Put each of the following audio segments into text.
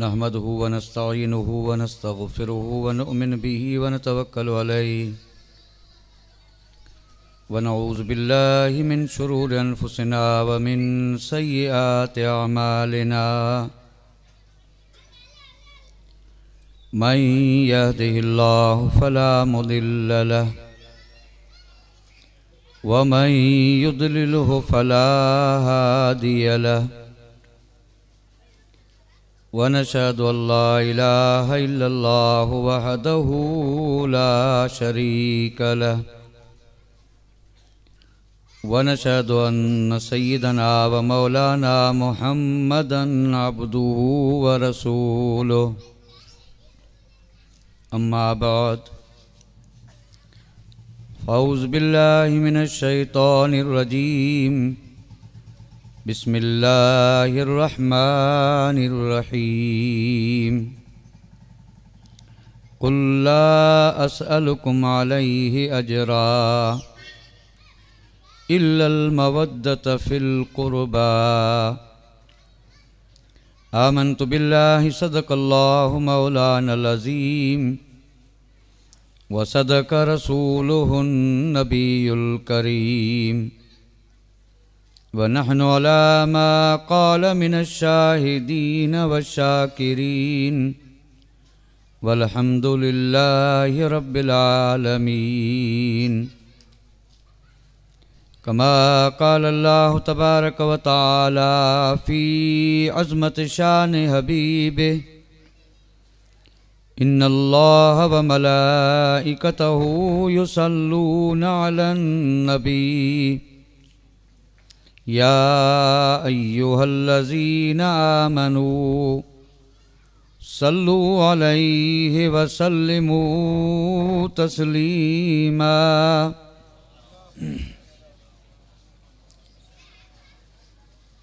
नहमदुहु व नस्तईनुहु व नस्तगफिरुहु व नु'मिनु बिही व नतवक्कलु अलैहि व नऊज़ु बिल्लाहि मिन शुरूरि अनफुसिना व मिन सय्यिआति अअमालिना मन यहदिहिल्लाहु फला मुदिल्ल लहु व मन युद्लिलहु फला हादिय लहु वनशहदु अल्ला इलाहा इल्लल्लाहु वहदहु ला शरीक लहु वनशहदु अन्न सय्यदना व मौलाना मुहम्मदन अब्दुहु व रसूलुहु अम्मा बाद फ़अऊज़ु बिल्लाहि मिनश शैतानिर रजीम बिस्मिल्लाहिर्रहमानिर्रहीम कुल ला अस्अलुकुम अलैहि अजरा इल्लल मवद्दत फिल क़ुरबा आमन्तु बिल्लाहि सदक़ल्लाहु मौलानल अज़ीम व सदक़ रसूलुहुन नबियुल करीम व नहनु अला मा क़ाल मिनश शाहिदीन वश्शाकिरीन वल्हम्दुलिल्लाहि रब्बिल आलमीन कमा क़ाल अल्लाहु तबारक व तआला फ़ी अज़्मति शान हबीबिहि इन्नल्लाह व मलाइकतहु युसल्लूना अलन नबी या अय्युहल्लज़ीना आमनू सल्लु अलैहि व सल्लिमू तस्लीमा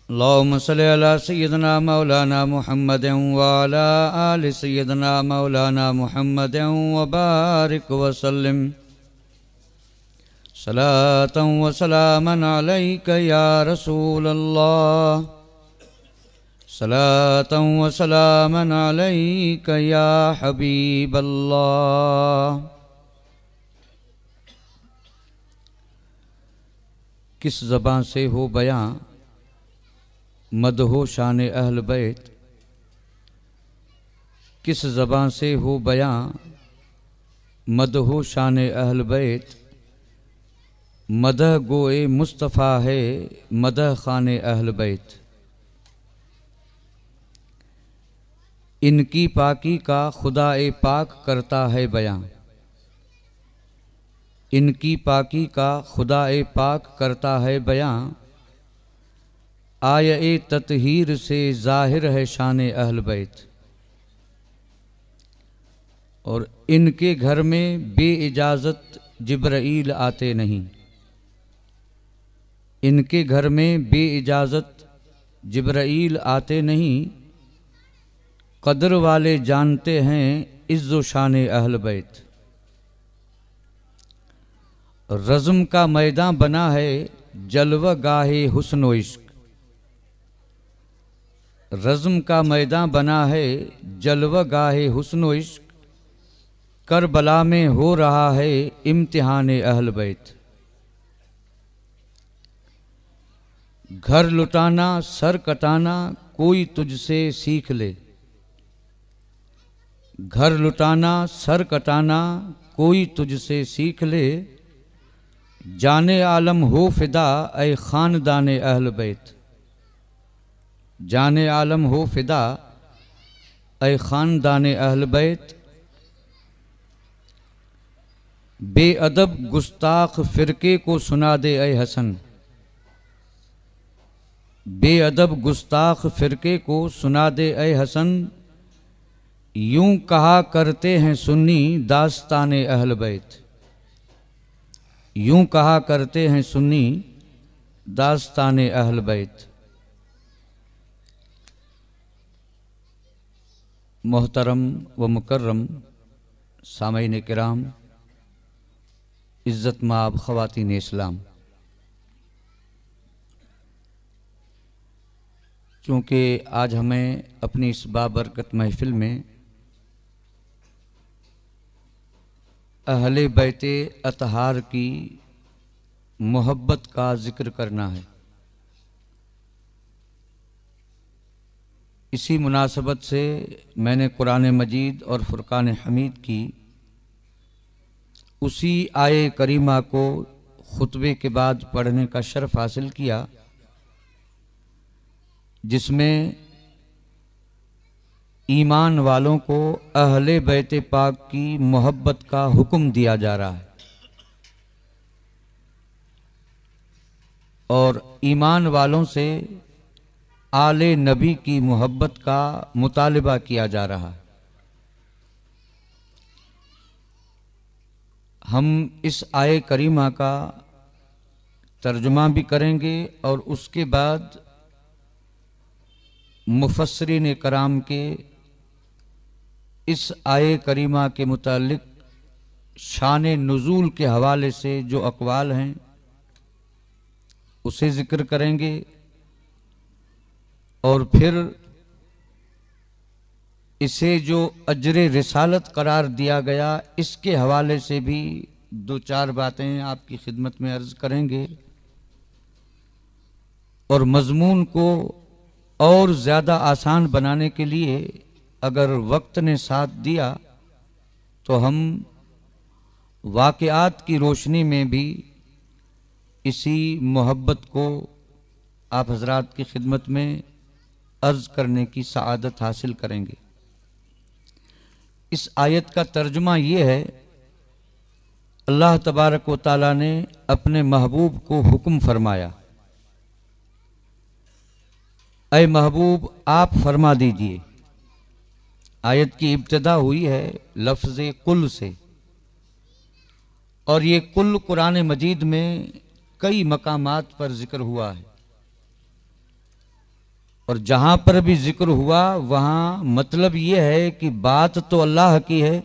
अल्लाहुम्मा सल्लि अला सय्यिदना मौलाना मुहम्मदिन व अला आलि सय्यिदना मौलाना मुहम्मदिन व बारिक व सल्लिम सलातन व सलामन अलैका या रसूलल्लाह सलातन व सलामन अलैका या हबीबल्लाह। किस ज़बान से हो बयां मदहो शान अहल बैत, किस ज़बान से हो बयां मदहो शान अहल बैत, मदह गोए मुस्तफ़ा है मदह खाने अहल बैत। इनकी पाकी का खुदा ए पाक करता है बयां, इनकी पाकी का खुदा ए पाक करता है बयां। आये ततहीर से ज़ाहिर है शान अहल बैत। और इनके घर में बेइजाज़त जिब्राईल आते नहीं, इनके घर में बेइजाज़त जिब्राईल आते नहीं। कदर वाले जानते हैं इज़्ज़ो शान अहल बैत। रज़्म का मैदान बना है जलवा गाहे हुस्न व इश्क, रज़्म का मैदान बना है जलवा गाहे हुस्न व इश्क। करबला में हो रहा है इम्तिहान अहल बैत। घर लुटाना सर कटाना कोई तुझसे सीख ले, घर लुटाना सर कटाना कोई तुझसे सीख ले। जाने आलम हो फिदा ऐ खानदान अहल बैत, जाने आलम हो फिदा ऐ खानदान अहल बैत। बेअदब गुस्ताख फ़िरके को सुना दे ऐ हसन, बेअदब गुस्ताख फ़िरके को सुना दे ऐ हसन। यूं कहा करते हैं सुन्नी दास्तान अहल बैत, यूं कहा करते हैं सुन्नी दास्तान अहल बैत। मोहतरम व मुकर्रम सामईन किराम, इज़्ज़त माब ख़वातीन इस्लाम, चूँकि आज हमें अपनी इस बाबरकत महफिल में अहले बैते अतहार की मोहब्बत का जिक्र करना है, इसी मुनासबत से मैंने कुरान मजीद और फुरकान हमीद की उसी आये करीमा को खुतबे के बाद पढ़ने का शर्फ हासिल किया, जिसमें ईमान वालों को अहले बैते पाक की मोहब्बत का हुक्म दिया जा रहा है और ईमान वालों से आले नबी की मोहब्बत का मुतालिबा किया जा रहा है। हम इस आये करीमा का तर्जुमा भी करेंगे और उसके बाद मुफस्सिरीन कराम के इस आये करीमा के मुतालिक शान नुज़ूल के हवाले से जो अक़वाल हैं उसे ज़िक्र करेंगे और फिर इसे जो अजरे रिसालत करार दिया गया इसके हवाले से भी दो चार बातें आपकी खिदमत में अर्ज़ करेंगे और मज़मून को और ज़्यादा आसान बनाने के लिए अगर वक्त ने साथ दिया तो हम वाक़यात की रोशनी में भी इसी मोहब्बत को आप हज़रात की खिदमत में अर्ज़ करने की सआदत हासिल करेंगे। इस आयत का तर्जुमा ये है, अल्लाह तबारक व तआला ने अपने महबूब को हुक्म फरमाया, ऐ महबूब आप फरमा दीजिए। आयत की इब्तिदा हुई है लफ्ज़ कुल से और ये कुल कुरान मजीद में कई मकामात पर जिक्र हुआ है और जहां पर भी जिक्र हुआ वहां मतलब ये है कि बात तो अल्लाह की है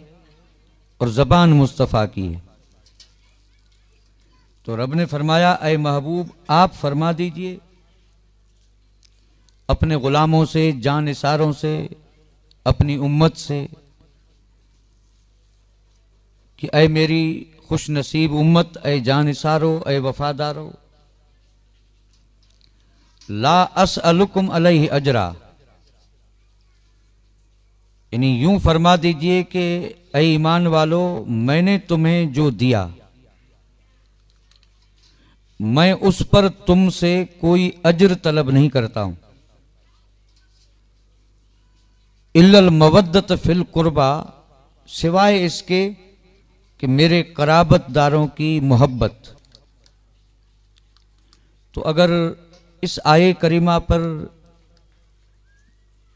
और ज़बान मुस्तफ़ा की है। तो रब ने फरमाया ऐ महबूब आप फरमा दीजिए अपने गुलामों से, जानिसारों से, अपनी उम्मत से कि ऐ मेरी खुश नसीब उम्मत, ऐ जानिसारो, ऐ वफादारो, ला अस्अलुकुम अलैहि अजरा, यानी यूं फरमा दीजिए कि ऐ ईमान वालो मैंने तुम्हें जो दिया मैं उस पर तुमसे कोई अजर तलब नहीं करता हूं। इल्लल मवद्दत फिल कुर्बा, सिवाय इसके कि मेरे कराबतदारों की मोहब्बत। तो अगर इस आये करीमा पर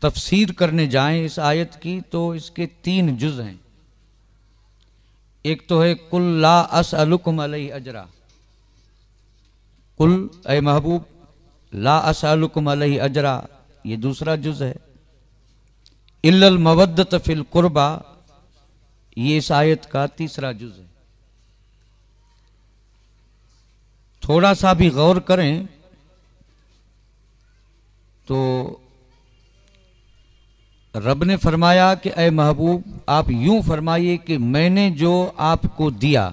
तफसीर करने जाएं इस आयत की तो इसके 3 जुज़ हैं। एक तो है कुल ला अस्अलुकुम अलैहि अजरा, कुल ऐ महबूब ला अस्अलुकुम अलैहि अजरा, ये दूसरा जुज़ है। इल्लल मवद्दत फिल कुर्बा, ये इस आयत का तीसरा जुज़ है। थोड़ा सा भी गौर करें तो रब ने फरमाया कि ऐ महबूब आप यूं फरमाइए कि मैंने जो आपको दिया।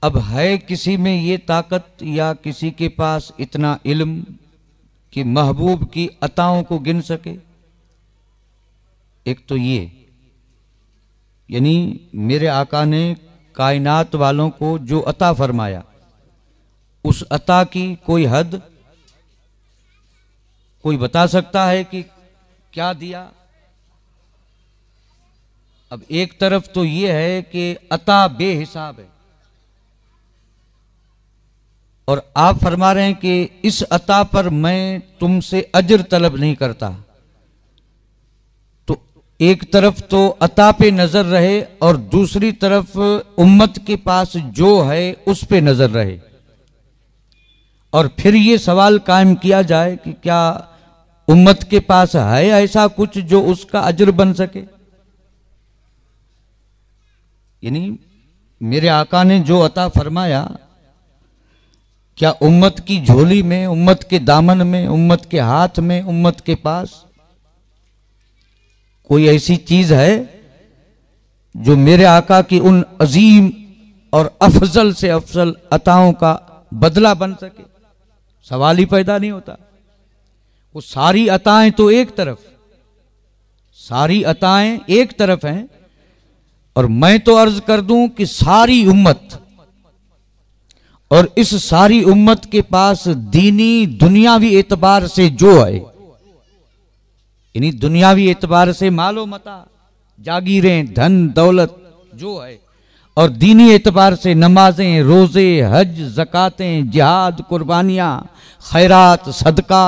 अब है किसी में ये ताकत या किसी के पास इतना इल्म कि महबूब की अताओं को गिन सके? एक तो ये, यानी मेरे आका ने कायनात वालों को जो अता फरमाया उस अता की कोई हद, कोई बता सकता है कि क्या दिया? अब एक तरफ तो ये है कि अता बेहिसाब है और आप फरमा रहे हैं कि इस अता पर मैं तुमसे अजर तलब नहीं करता। तो एक तरफ तो अता पे नजर रहे और दूसरी तरफ उम्मत के पास जो है उस पे नजर रहे और फिर ये सवाल कायम किया जाए कि क्या उम्मत के पास है ऐसा कुछ जो उसका अजर बन सके? यानी मेरे आका ने जो अता फरमाया क्या उम्मत की झोली में, उम्मत के दामन में, उम्मत के हाथ में, उम्मत के पास कोई ऐसी चीज है जो मेरे आका की उन अजीम और अफजल से अफजल अताओं का बदला बन सके? सवाल ही पैदा नहीं होता। वो सारी अताएं तो एक तरफ, सारी अताएं एक तरफ हैं, और मैं तो अर्ज कर दूं कि सारी उम्मत, और इस सारी उम्मत के पास दीनी दुनियावी एतबार से जो है, यानी दुनियावी एतबार से मालो मता, जागीरें, धन दौलत जो है, और दीनी एतबार से नमाजें, रोजे, हज, ज़कातें, जिहाद, कुर्बानियाँ, खैरात, सदका,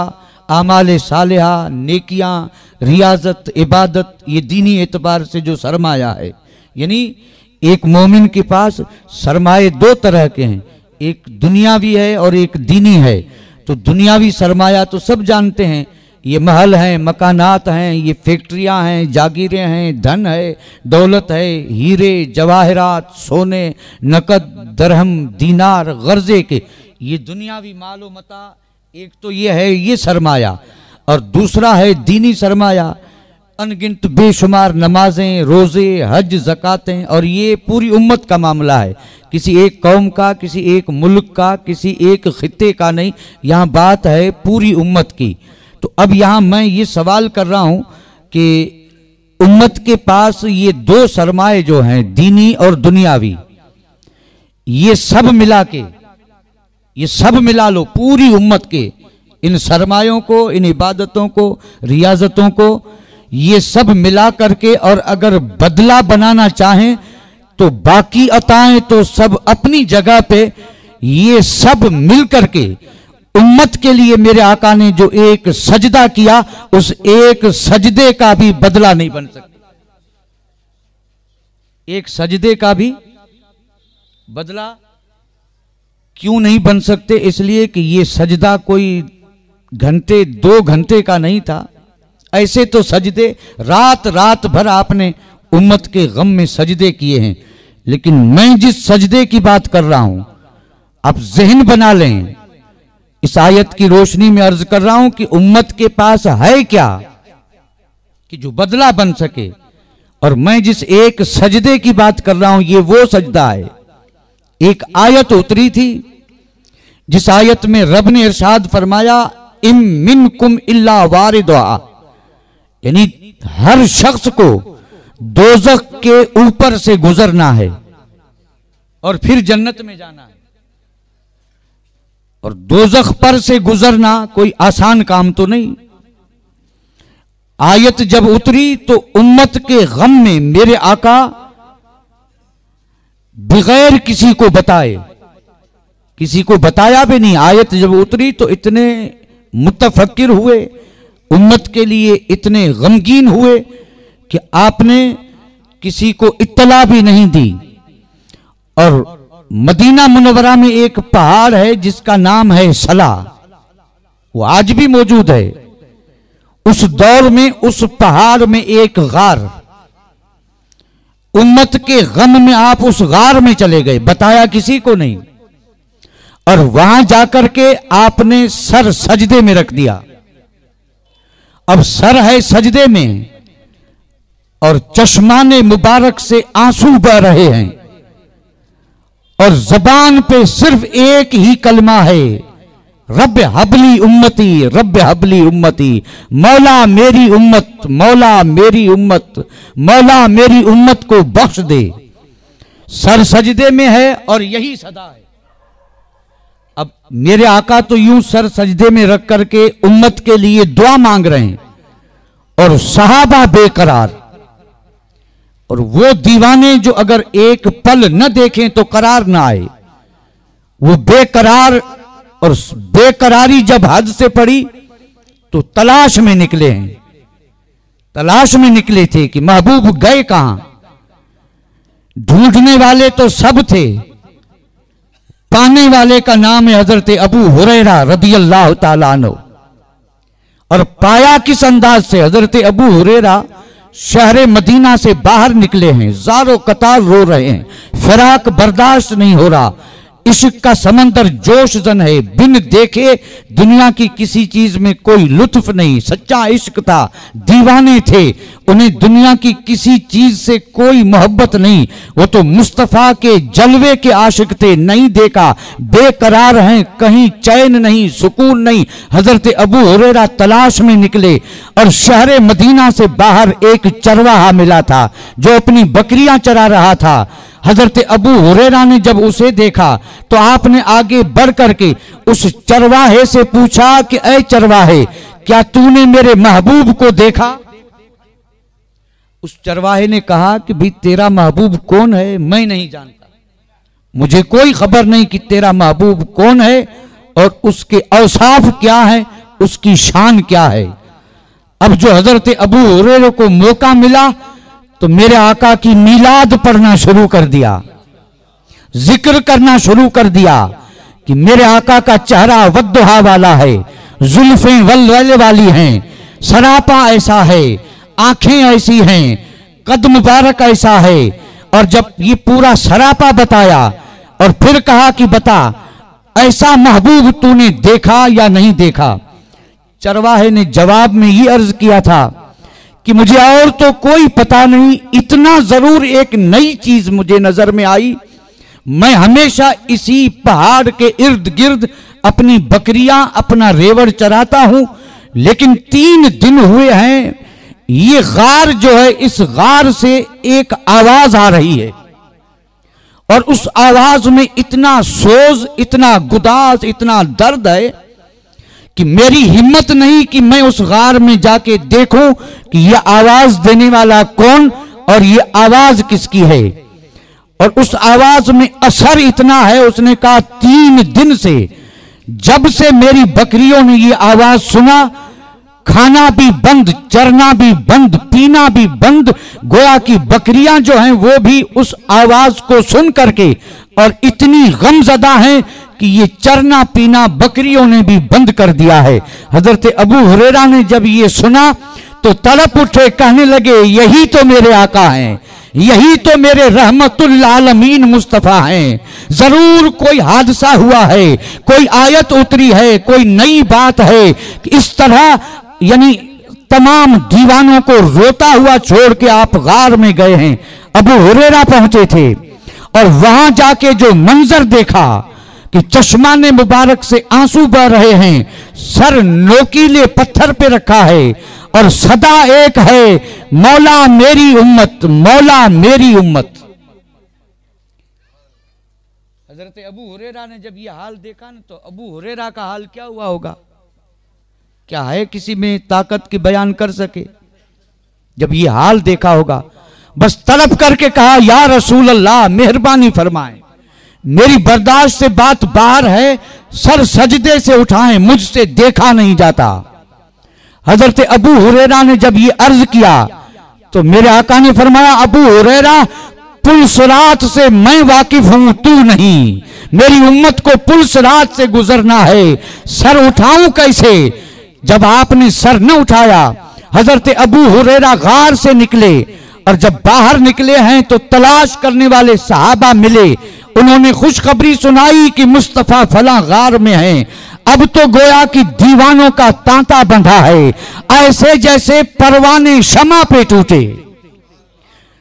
आमाले सालिहा, नेकियां, रियाजत, इबादत, ये दीनी एतबार से जो सरमाया है। यानी एक मोमिन के पास सरमाए दो तरह के हैं, एक दुनियावी है और एक दीनी है। तो दुनियावी सरमाया तो सब जानते हैं, ये महल हैं, मकानात हैं, ये फैक्ट्रियां हैं, जागीरें हैं, धन है, दौलत है, हीरे जवाहरात, सोने, नकद, दरहम, दीनार, गर्जे के, ये दुनियावी मालो मता। एक तो ये है ये सरमाया, और दूसरा है दीनी सरमाया, अनगिनत बेशुमार नमाजें, रोजे, हज, ज़कातें, और ये पूरी उम्मत का मामला है, किसी एक कौम का, किसी एक मुल्क का, किसी एक खित्ते का नहीं, यहाँ बात है पूरी उम्मत की। तो अब यहाँ मैं ये सवाल कर रहा हूँ कि उम्मत के पास ये दो सरमाए जो हैं, दीनी और दुनियावी, ये सब मिला के, ये सब मिला लो पूरी उम्मत के, इन सरमायों को, इन इबादतों को, रियाजतों को, ये सब मिला करके, और अगर बदला बनाना चाहें तो बाकी अताएं तो सब अपनी जगह पे, ये सब मिल करके उम्मत के लिए मेरे आका ने जो एक सजदा किया, उस एक सजदे का भी बदला नहीं बन सकता। एक सजदे का भी बदला क्यों नहीं बन सकते? इसलिए कि ये सजदा कोई घंटे 2 घंटे का नहीं था। ऐसे तो सजदे रात रात भर आपने उम्मत के गम में सजदे किए हैं, लेकिन मैं जिस सजदे की बात कर रहा हूं, आप जहन बना लें, इस आयत की रोशनी में अर्ज कर रहा हूं कि उम्मत के पास है क्या कि जो बदला बन सके। और मैं जिस एक सजदे की बात कर रहा हूं, ये वो सजदा है। एक आयत उतरी थी, जिस आयत में रब ने इरशाद फरमाया, इम मिनकुम इल्ला वारिदुहा, यानी हर शख्स को दोज़ख के ऊपर से गुजरना है और फिर जन्नत में जाना है। और दोज़ख पर से गुजरना कोई आसान काम तो नहीं। आयत जब उतरी तो उम्मत के गम में मेरे आका बगैर किसी को बताए, किसी को बताया भी नहीं, आयत जब उतरी तो इतने मुतफक्किर हुए, उम्मत के लिए इतने गमगीन हुए कि आपने किसी को इत्तला भी नहीं दी। और मदीना मुनव्वरा में एक पहाड़ है जिसका नाम है सला, वो आज भी मौजूद है। उस दौर में उस पहाड़ में एक गार, उम्मत के गम में आप उस गार में चले गए, बताया किसी को नहीं, और वहां जाकर के आपने सर सजदे में रख दिया। अब सर है सजदे में और चश्माने मुबारक से आंसू बह रहे हैं, और जबान पे सिर्फ एक ही कलमा है, रब हबली उम्मती, रब हबली उम्मती, मौला मेरी उम्मत, मौला मेरी उम्मत, मौला मेरी उम्मत को बख्श दे। सर सजदे में है और यही सदा है। अब मेरे आका तो यूं सर सजदे में रख करके उम्मत के लिए दुआ मांग रहे हैं, और सहाबा बेकरार, और वो दीवाने जो अगर एक पल न देखें तो करार ना आए, वो बेकरार, और बेकरारी जब हद से पड़ी तो तलाश में निकले हैं, तलाश में निकले थे कि महबूब गए कहां। ढूंढने वाले तो सब थे, पाने वाले का नाम है हजरत अबू हुरैरा रदियल्लाहु ताला अन्हु। और पाया किस अंदाज से? हजरत अबू हुरैरा शहर मदीना से बाहर निकले हैं, ज़ारो कतार रो रहे हैं, फिराक बर्दाश्त नहीं हो रहा, इश्क का समंदर जोश जन है, बिन देखे दुनिया की किसी चीज में कोई लुत्फ नहीं। सच्चा इश्क था, दीवाने थे, उन्हें दुनिया की किसी चीज से कोई मोहब्बत नहीं। वो तो मुस्तफा के जलवे के आशिक थे, नहीं देखा, बेकरार हैं, कहीं चैन नहीं, सुकून नहीं। हजरत अबू हुरैरा तलाश में निकले और शहर मदीना से बाहर एक चरवाहा मिला था जो अपनी बकरियां चरा रहा था। हजरत अबू हुरैरा ने जब उसे देखा तो आपने आगे बढ़ करके उस चरवाहे से पूछा कि ऐ चरवाहे, क्या तूने मेरे महबूब को देखा? उस चरवाहे ने कहा कि भाई तेरा महबूब कौन है मैं नहीं जानता, मुझे कोई खबर नहीं कि तेरा महबूब कौन है और उसके औसाफ क्या है, उसकी शान क्या है। अब जो हजरत अबू हुरैरा को मौका मिला तो मेरे आका की मीलाद पढ़ना शुरू कर दिया, जिक्र करना शुरू कर दिया कि मेरे आका का चेहरा वद्दुहा वाला है, जुल्फें वलवले वाली हैं, सरापा ऐसा है, आंखें ऐसी हैं, कद मुबारक ऐसा है। और जब ये पूरा सरापा बताया और फिर कहा कि बता ऐसा महबूब तूने देखा या नहीं देखा? चरवाहे ने जवाब में ये अर्ज किया था कि मुझे और तो कोई पता नहीं, इतना जरूर एक नई चीज मुझे नजर में आई। मैं हमेशा इसी पहाड़ के इर्द गिर्द अपनी बकरियां, अपना रेवड़ चराता हूं, लेकिन 3 दिन हुए हैं ये गार जो है, इस गार से एक आवाज आ रही है और उस आवाज में इतना सोज, इतना गुदास, इतना दर्द है कि मेरी हिम्मत नहीं कि मैं उस गार में जाके देखूं कि यह आवाज देने वाला कौन और यह आवाज किसकी है। और उस आवाज में असर इतना है, उसने कहा 3 दिन से, जब से मेरी बकरियों ने यह आवाज सुना, खाना भी बंद, चरना भी बंद, पीना भी बंद, गोया की बकरियां जो हैं वो भी उस आवाज को सुन करके और इतनी गमजदा हैं कि ये चरना पीना बकरियों ने भी बंद कर दिया है। हजरत अबू हुरैरा ने जब ये सुना तो तड़प उठे, कहने लगे यही तो मेरे आका हैं, यही तो मेरे रहमतुल आलमीन मुस्तफा हैं। जरूर कोई हादसा हुआ है, कोई आयत उतरी है, कोई नई बात है कि इस तरह यानी तमाम दीवानों को रोता हुआ छोड़ के आप गार में गए हैं। अबू हुरैरा पहुंचे थे और वहां जाके जो मंजर देखा कि चश्माने मुबारक से आंसू बह रहे हैं, सर नोकीले पत्थर पे रखा है और सदा एक है, मौला मेरी उम्मत, मौला मेरी उम्मत। हजरत अबू हुरैरा ने जब ये हाल देखा ना, तो अबू हुरैरा का हाल क्या हुआ होगा? क्या है किसी में ताकत की बयान कर सके? जब ये हाल देखा होगा, बस तड़प करके कहा या रसूल अल्लाह मेहरबानी फरमाएं, मेरी बर्दाश्त से बात बाहर है, सर सजदे से उठाएं, मुझसे देखा नहीं जाता। हजरत अबू हुरैरा ने जब ये अर्ज किया तो मेरे आका ने फरमाया अबू हुरैरा पुल सिरात से मैं वाकिफ हूं, तू नहीं। मेरी उम्मत को पुल सिरात से गुजरना है, सर उठाऊं कैसे? जब आपने सर न उठाया, हजरत अबू हुरैरा गार से निकले और जब बाहर निकले हैं तो तलाश करने वाले सहाबा मिले, उन्होंने खुशखबरी सुनाई कि मुस्तफा फला गार में हैं। अब तो गोया कि दीवानों का तांता बंधा है, ऐसे जैसे परवाने शमा पे टूटे।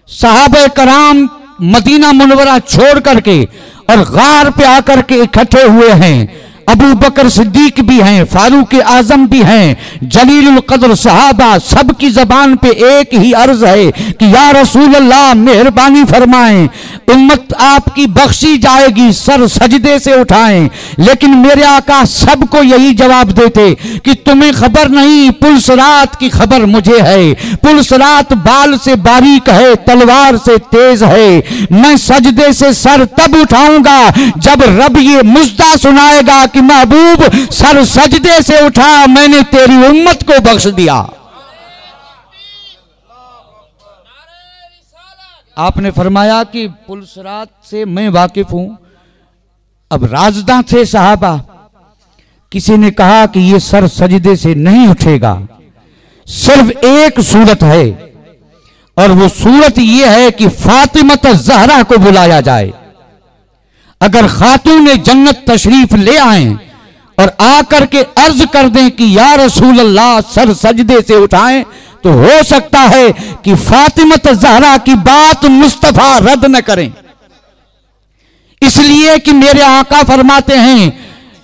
साहबे कराम मदीना मुनव्वरा छोड़ करके और गार पे आकर के इकट्ठे हुए हैं। अबू बकर सिद्दीक भी हैं, फारूक आजम भी हैं, जलीलुल कद्र सहाबा, सबकी जबान पे एक ही अर्ज है कि या रसूल अल्लाह मेहरबानी फरमाएं, उम्मत आपकी बख्शी जाएगी, सर सजदे से उठाएं। लेकिन मेरे आका सबको यही जवाब देते कि तुम्हें खबर नहीं, पुलसरात की खबर मुझे है। पुलसरात बाल से बारीक है, तलवार से तेज है। मैं सजदे से सर तब उठाऊंगा जब रब ये मुजदा सुनाएगा कि महबूब सर सजदे से उठा, मैंने तेरी उम्मत को बख्श दिया। आपने फरमाया कि पुलसरात से मैं वाकिफ हूं। अब राजदा थे साहबा, किसी ने कहा कि यह सर सजदे से नहीं उठेगा, सिर्फ एक सूरत है और वो सूरत यह है कि फातिमा ज़हरा को बुलाया जाए। अगर खातून जन्नत तशरीफ ले आए और आकर के अर्ज कर दें कि या रसूल अल्लाह सर सजदे से उठाएं, तो हो सकता है कि फातिमा ज़हरा की बात मुस्तफा रद्द न करें। इसलिए कि मेरे आका फरमाते हैं,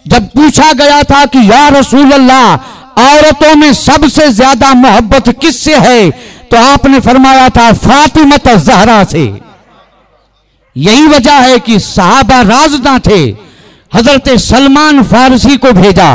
जब पूछा गया था कि या रसूल अल्लाह औरतों में सबसे ज्यादा मोहब्बत किससे है, तो आपने फरमाया था फातिमा ज़हरा से। यही वजह है कि सहाबा राज़दा थे, हजरत सलमान फारसी को भेजा,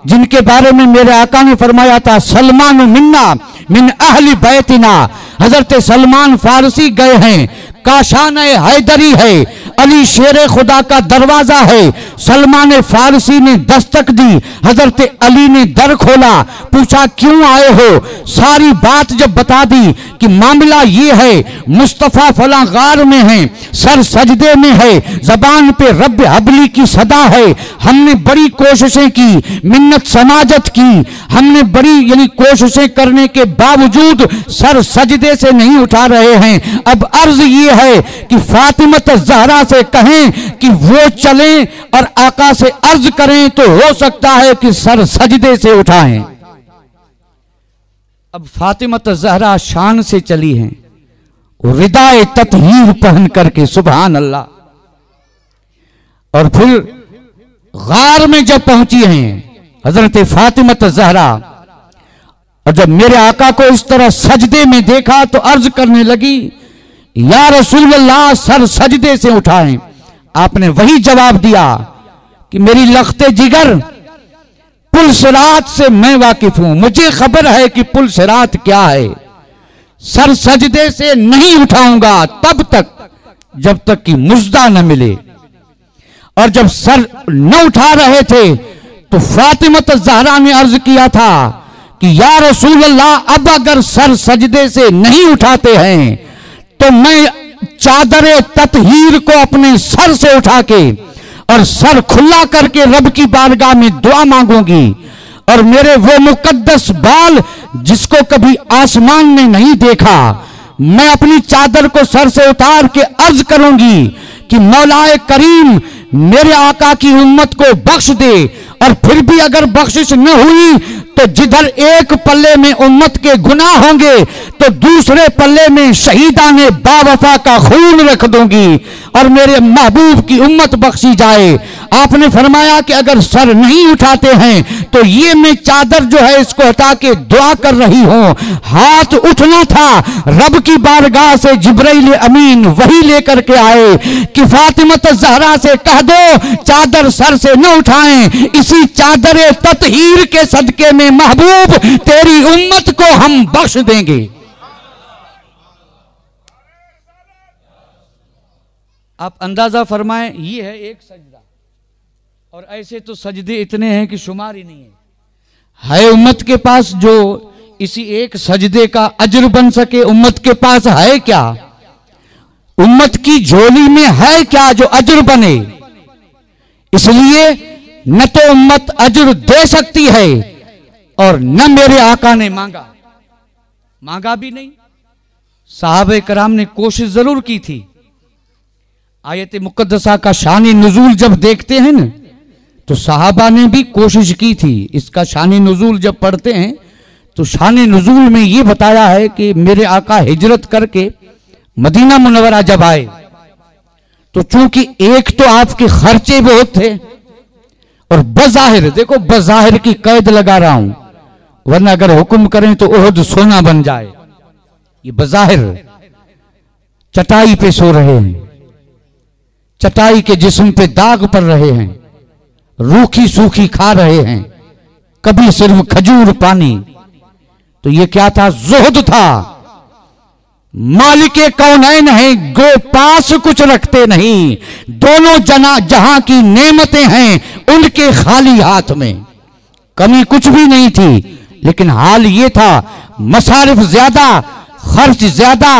जिनके बारे में मेरे आका ने फरमाया था सलमान मिन्ना मिन अहली बैतिना। हजरत सलमान फारसी गए हैं, काशान हैदरी है, अली शेर खुदा का दरवाजा है। सलमान फारसी ने दस्तक दी, हजरत अली ने दर खोला, पूछा क्यों आए हो। सारी बात जब बता दी कि मामला ये है, मुस्तफ़ा फला गार में है, सर सजदे में है, जबान पे रब हबली की सदा है, हमने बड़ी कोशिशें की, मिन्नत समाजत की, हमने बड़ी यानी कोशिशें करने के बावजूद सर सजदे से नहीं उठा रहे हैं। अब अर्ज ये है कि फातिमा ज़हरा से कहें कि वो चलें और आका से अर्ज करें, तो हो सकता है कि सर सजदे से उठाएं। अब फातिमा ज़हरा शान से चली हैं, रिदाए ततहीर पहन करके, सुभान अल्लाह। और फिर गार में जब पहुंची हैं हजरत फातिमा ज़हरा, और जब मेरे आका को इस तरह सजदे में देखा तो अर्ज करने लगी, या रसूल अल्लाह सर सजदे से उठाएं। आपने वही जवाब दिया कि मेरी लख्ते जिगर, पुल सिरात से मैं वाकिफ हूं, मुझे खबर है कि पुल सिरात क्या है। सर सजदे से नहीं उठाऊंगा तब तक जब तक कि मुजदा न मिले। और जब सर न उठा रहे थे तो फातिमा ज़हरा ने अर्ज किया था कि या रसूल अल्लाह, अब अगर सर सजदे से नहीं उठाते हैं तो मैं चादर ततहीर को अपने सर से उठा के और सर खुला करके रब की बारगाह में दुआ मांगूंगी, और मेरे वो मुकद्दस बाल जिसको कभी आसमान ने नहीं देखा, मैं अपनी चादर को सर से उतार के अर्ज करूंगी कि मौलाए करीम मेरे आका की उम्मत को बख्श दे। और फिर भी अगर बख्शिश न हुई तो जिधर एक पल्ले में उम्मत के गुनाह होंगे तो दूसरे पल्ले में शहीदाने बावफा का खून रख दूंगी और मेरे महबूब की उम्मत बख्शी जाए। आपने फरमाया कि अगर सर नहीं उठाते हैं तो ये मैं चादर जो है इसको हटा के दुआ कर रही हूं। हाथ उठना था, रब की बारगाह से जिब्राइल अमीन वही लेकर के आए कि फातिमा ज़हरा से कह दो चादर सर से न उठाएं, इसी चादर ततहीर के सदके में महबूब तेरी उम्मत को हम बख्श देंगे। आप अंदाजा फरमाएं, ये है एक सजदा, और ऐसे तो सजदे इतने हैं कि शुमार ही नहीं है उम्मत के पास जो इसी एक सजदे का अजर बन सके। उम्मत के पास है क्या? उम्मत की झोली में है क्या जो अजर बने? इसलिए न तो उम्मत अजर दे सकती है और न मेरे आका ने मांगा भी नहीं। साहबे कराम ने कोशिश जरूर की थी। आयत मुकद्दसा का शानी नुजूल जब देखते हैं ना तो साहबा ने भी कोशिश की थी। इसका शानी नुजूल जब पढ़ते हैं तो शानी नुजूल में ये बताया है कि मेरे आका हिजरत करके मदीना मुनव्वरा जब आए तो चूंकि एक तो आपके खर्चे बहुत थे और बज़ाहिर, देखो बज़ाहिर की कैद लगा रहा हूं, वरना अगर हुक्म करें तो ओहद सोना बन जाए। ये बज़ाहिर चटाई पे सो रहे हैं, चटाई के जिस्म पे दाग पड़ रहे हैं, रूखी सूखी खा रहे हैं, कभी सिर्फ खजूर पानी। तो ये क्या था? जुहद था। मालिके कौनैन है, गो पास कुछ रखते नहीं, दोनों जना जहां की नेमतें हैं उनके खाली हाथ में। कमी कुछ भी नहीं थी, लेकिन हाल ये था मसारिफ ज्यादा, खर्च ज्यादा,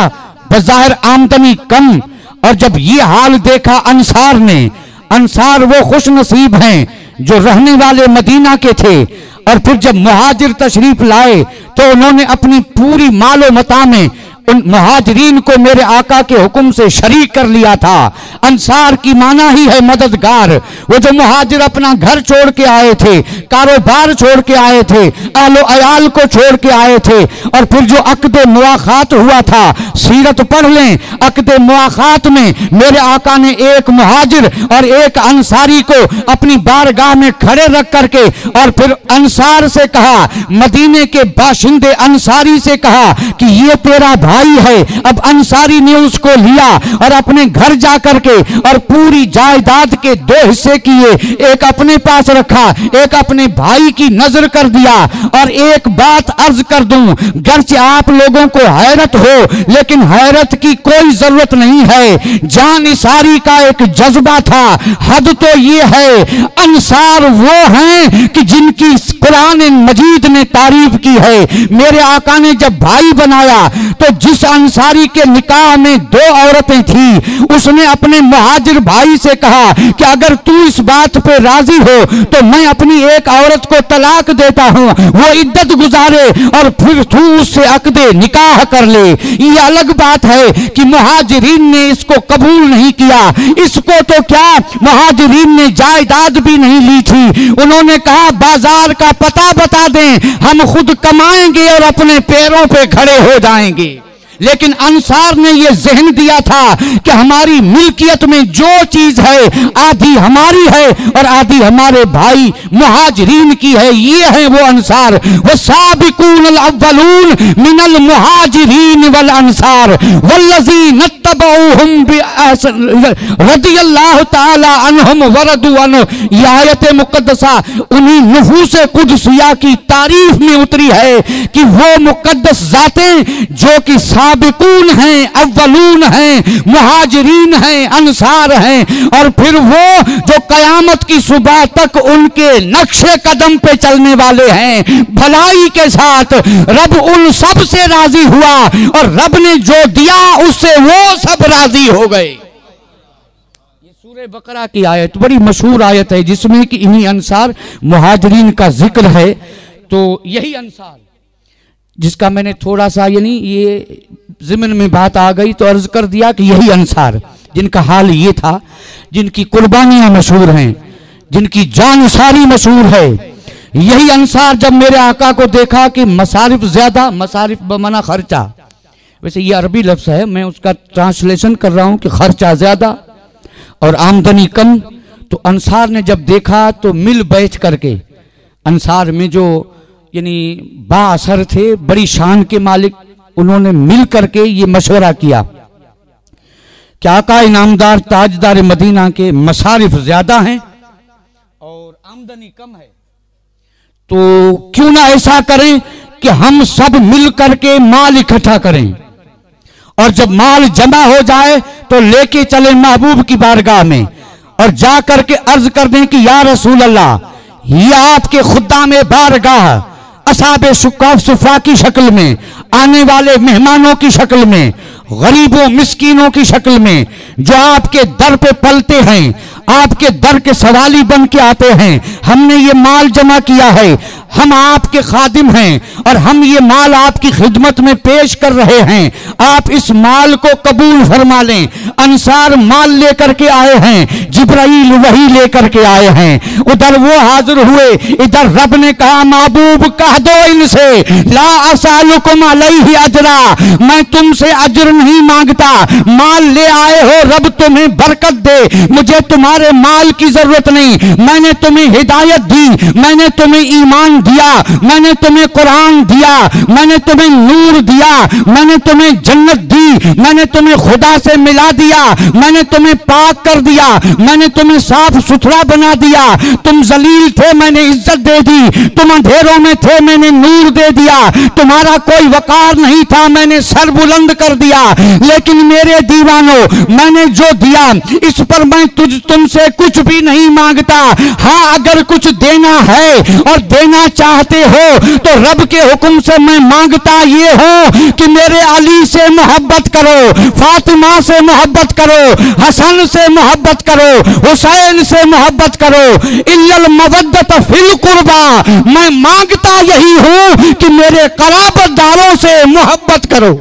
बज़ाहिर आमदनी कम। और जब ये हाल देखा अंसार ने, अंसार वो खुश नसीब हैं जो रहने वाले मदीना के थे, और फिर जब मुहाजिर तशरीफ लाए तो उन्होंने अपनी पूरी मालो मता में उन मुहाजिरीन को मेरे आका के हुक्म से शरीक कर लिया था। अंसार की माना ही है मददगार। वो जो मुहाजिर अपना घर छोड़ के आए थे, कारोबार छोड़ के आए थे, आलो अयाल को छोड़ के आए थे, और फिर जो अक़्द मुआख़ात हुआ था, सीरत पढ़ लें। अक़्द मुआख़ात में मेरे आका ने एक मुहाजिर और एक अंसारी को अपनी बारगाह में खड़े रख करके और फिर अंसार से कहा, मदीने के बाशिंदे अंसारी से कहा कि ये तेरा भाई है। अब अंसारी ने उसको लिया और अपने घर जा करके और पूरी जायदाद के 2 हिस्से किए, एक अपने पास रखा, एक अपने भाई की नजर कर दिया। और एक बात अर्ज कर दूं, गर्चे आप लोगों को हैरत हो, लेकिन हैरत की कोई जरूरत नहीं है। जानिसारी का एक जज्बा था। हद तो ये है, अंसार वो हैं कि जिनकी कुरान मजीद ने तारीफ की है। मेरे आका ने जब भाई बनाया तो जिस अंसारी के निकाह में 2 औरतें थी, उसने अपने मुहाजिर भाई से कहा कि अगर तू इस बात पे राजी हो तो मैं अपनी एक औरत को तलाक देता हूं, वो इद्दत गुजारे और फिर तू उससे अक़्दे निकाह कर ले। ये अलग बात है कि मुहाजिरीन ने इसको कबूल नहीं किया। इसको तो क्या, मुहाजिरीन ने जायदाद भी नहीं ली थी। उन्होंने कहा बाजार का पता बता दें, हम खुद कमाएंगे और अपने पैरों पे खड़े हो जाएंगे। लेकिन अंसार ने यह जहन दिया था कि हमारी मिल्कियत में जो चीज है आधी हमारी है और आधी हमारे भाई मुहाजिरीन की है। ये है वो अंसार। वो साबिकून अल अव्वलून मिनल मुहाजिरीन वल अंसार वल्लज़ीना तबऊहुम रदियल्लाहु ताला अन्हुम वरदू अन्हु। यह आयत मुकद्दसा उन्हीं नफूस कुदसिया की तारीफ में उतरी है कि वो मुकद्दस जातें जो कि साबिकून हैं, अव्वलून हैं, मुहाजिरीन हैं, अंसार हैं, और फिर वो जो कयामत की सुबह तक उनके नक्शे कदम पे चलने वाले हैं भलाई के साथ। रब उन सब से राजी हुआ और रब ने जो दिया उससे वो सब राजी हो गए। ये सूरह बकरा की आयत बड़ी मशहूर आयत है जिसमें कि इन्हीं अंसार मुहाजिरीन का जिक्र है। तो यही अंसार जिसका मैंने थोड़ा सा ये ज़िमन में बात आ गई तो अर्ज कर दिया कि यही अंसार जिनका हाल ये था, जिनकी कुर्बानियां मशहूर हैं, जिनकी जानसारी मशहूर है, यही अंसार जब मेरे आका को देखा कि मसारिफ ज्यादा, मसारिफ बमाना खर्चा, वैसे ये अरबी लफ्ज है, मैं उसका ट्रांसलेशन कर रहा हूं कि खर्चा ज्यादा और आमदनी कम। तो अंसार ने जब देखा तो मिल बैठ करके, अंसार में जो बाअसर थे, बड़ी शान के मालिक, उन्होंने मिल करके ये मशवरा किया कि आका इनामदार ताजदार मदीना के मसारिफ ज्यादा हैं और आमदनी कम है, तो क्यों ना ऐसा करें कि हम सब मिल करके माल इकट्ठा करें और जब माल जमा हो जाए तो लेके चले महबूब की बारगाह में और जा करके अर्ज कर दें कि या रसूल अल्लाह, ये आपके खुदा में बारगाह असाबे शुकाफ सुफा की शक्ल में, आने वाले मेहमानों की शक्ल में, गरीबों मिस्कीनों की शक्ल में, जो आपके दर पे पलते हैं, आपके दर के सवाली बन के आते हैं, हमने ये माल जमा किया है, हम आपके खादिम हैं और हम ये माल आपकी खिदमत में पेश कर रहे हैं, आप इस माल को कबूल फरमा लें। अंसार माल लेकर के आए हैं, जिब्राइल वही लेकर के आए हैं। उधर वो हाजिर हुए, इधर रब ने कहा महबूब कह दो इनसे, ला असअलुकुम अलैहि अजरा, मैं तुमसे अजर नहीं मांगता, माल ले आए हो, रब तुम्हें बरकत दे, मुझे तुम्हारे माल की जरूरत नहीं, मैंने तुम्हें हिदायत दी, मैंने तुम्हें ईमान दिया, मैंने तुम्हें कुरान दिया, मैंने तुम्हें नूर दिया, मैंने तुम्हें जन्नत दी, मैंने तुम्हें खुदा से मिला दिया, मैंने तुम्हें पाक कर दिया, मैंने तुम्हें साफ सुथरा बना दिया, तुम जलील थे मैंने इज्जत दे दी, तुम अंधेरों में थे मैंने नूर दे दिया, तुम्हारा कोई वकार नहीं था मैंने सर बुलंद कर दिया। लेकिन मेरे दीवानों, मैंने जो दिया इस पर मैं तुमसे कुछ भी नहीं मांगता। हाँ, अगर कुछ देना है और देना चाहते हो तो रब के हुक्म से मैं मांगता ये हो कि मेरे अली से मोहब्बत करो, फातिमा से मोहब्बत करो, हसन से मोहब्बत करो, हुसैन से मोहब्बत करो, इल्लल मवद्दत फिल कुर्बा, मैं मांगता यही हूं कि मेरे कराबतदारों से मोहब्बत करो।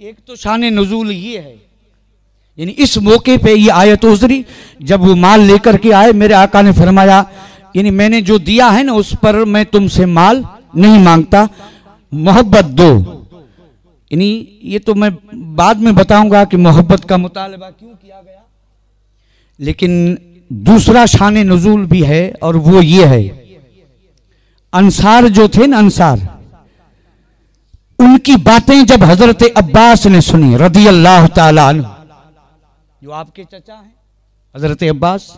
एक तो शान नुज़ूल ये है, यानी इस मौके पे ये आयत उतरी जब वो माल लेकर के आए, मेरे आका ने फरमाया यानी मैंने जो दिया है ना उस पर मैं तुमसे माल नहीं मांगता, मोहब्बत दो। यानी ये तो मैं बाद में बताऊंगा कि मोहब्बत का मुतालबा क्यों किया गया, लेकिन दूसरा शान नुज़ूल भी है और वो ये है, अंसार जो थे ना, अंसार, उनकी बातें जब हजरत अब्बास ने सुनी रदी अल्लाह ताला अन्हु, जो आपके चचा हैं हजरत अब्बास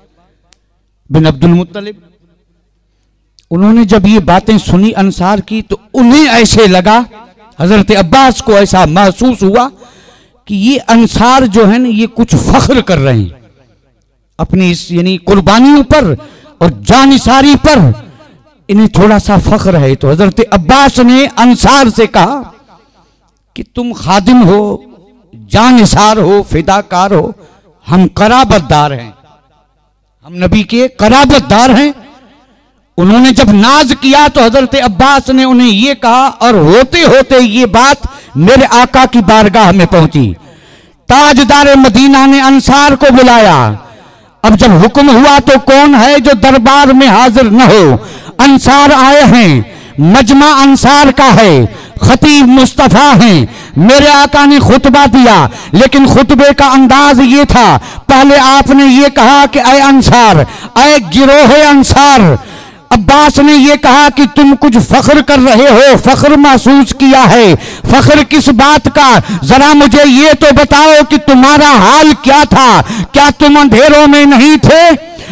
बिन अब्दुल मुत्तलिब, उन्होंने जब ये बातें सुनी अंसार की तो उन्हें ऐसे लगा, हजरत अब्बास को ऐसा महसूस हुआ कि ये अंसार जो है ना ये कुछ फख्र कर रहे हैं अपनी इस यानी कुर्बानियों पर और जानिसारी पर, इन्हें थोड़ा सा फख्र है। तो हजरत अब्बास ने अंसार से कहा कि तुम खादिम हो, जानिसार हो, फिदाकार हो, हम कराबतदार हैं, हम नबी के कराबतदार हैं। उन्होंने जब नाज किया तो हजरत अब्बास ने उन्हें ये कहा और होते होते ये बात मेरे आका की बारगाह में पहुंची। ताजदार मदीना ने अंसार को बुलाया। अब जब हुक्म हुआ तो कौन है जो दरबार में हाजिर न हो, अंसार आए हैं, मजमा अंसार का है, खतीब मुस्तफा हैं। मेरे आका ने खुतबा दिया, लेकिन खुतबे का अंदाज ये था, पहले आपने ये कहा कि ऐ अंसार, ऐ गिरोह अंसार। अब्बास ने ये कहा कि तुम कुछ फख्र कर रहे हो, फख्र महसूस किया है, फख्र किस बात का, जरा मुझे ये तो बताओ कि तुम्हारा हाल क्या था, क्या तुम अंधेरों में नहीं थे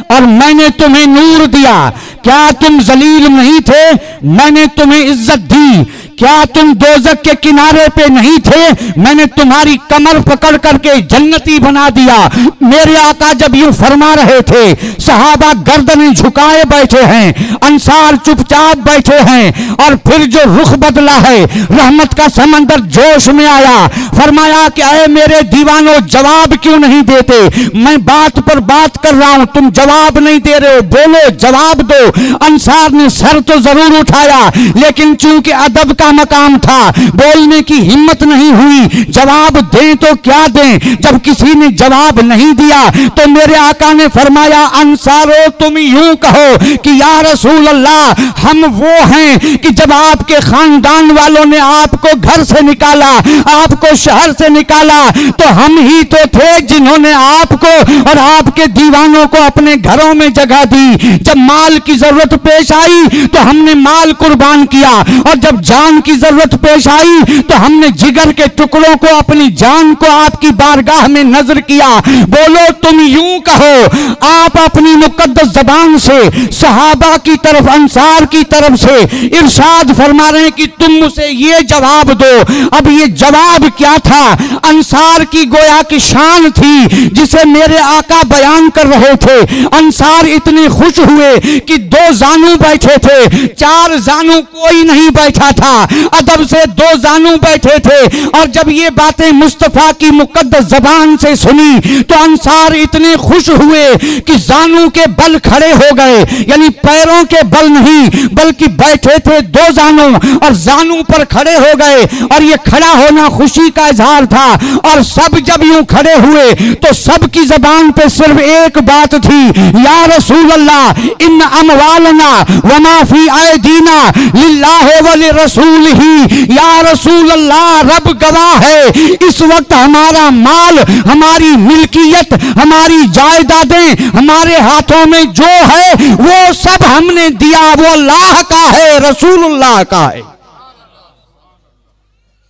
और मैंने तुम्हें नूर दिया, क्या तुम जलील नहीं थे, मैंने तुम्हें इज्जत दी, क्या तुम दोजक के किनारे पे नहीं थे, मैंने तुम्हारी कमर पकड़ करके जन्नती बना दिया। मेरे आका जब यूं फरमा रहे थे, सहाबा गर्दनें झुकाए बैठे हैं, अंसार चुपचाप बैठे हैं, और फिर जो रुख बदला है, रहमत का समंदर जोश में आया, फरमाया कि अरे मेरे दीवानों जवाब क्यों नहीं देते, मैं बात पर बात कर रहा हूं, तुम जवाब नहीं दे रहे हो, बोलो जवाब दो। अंसार ने सर तो जरूर उठाया, लेकिन चूंकि अदब का मकाम था, बोलने की हिम्मत नहीं हुई। जवाब दें तो क्या दें, जब किसी ने जवाब नहीं दिया तो मेरे आका ने फरमाया, अंसारो तुम यूं कहो कि या रसूल अल्लाह, हम वो हैं कि जब आपके खानदान वालों ने आपको घर से निकाला, आपको शहर से निकाला, तो हम ही तो थे जिन्होंने आपको और आपके दीवानों को अपने घरों में जगह दी। जब माल की जरूरत पेश आई तो हमने माल कुर्बान किया, और जब जान की जरूरत पेश आई तो हमने जिगर के टुकड़ों को, अपनी जान को आपकी बारगाह में नजर किया। बोलो तुम यूं कहो। आप अपनी मुकद्दस जबान से सहाबा की तरफ, अंसार की तरफ से इरशाद फरमा रहे हैं कि तुम मुझे ये जवाब दो। अब ये जवाब क्या था? अंसार की गोया की शान थी जिसे मेरे आका बयान कर रहे थे। अंसार इतने खुश हुए कि 2 जानू बैठे थे, 4 जानू कोई नहीं बैठा था, अदब से 2 जानू बैठे थे। और जब ये बातें मुस्तफा की मुकद्दस जबान से सुनी तो अंसार इतने खुश हुए कि जानू के बल खड़े हो गए, यानी पैरों के बल नहीं बल्कि बैठे थे 2 जानू और जानू पर खड़े हो गए। और ये खड़ा होना खुशी का इजहार था। और सब जब यूं खड़े हुए तो सबकी जबान पे सिर्फ एक बात थी, या रसूल अल्लाह इन अमवालना वमा फी ऐदीना लिल्लाहि व लिरसूल ही। या रसूल अल्लाह, रब गवाह है, इस वक्त हमारा माल, हमारी मिल्कियत, हमारी जायदादें, हमारे हाथों में जो है वो सब हमने दिया, वो अल्लाह का है, रसूलुल्लाह का है।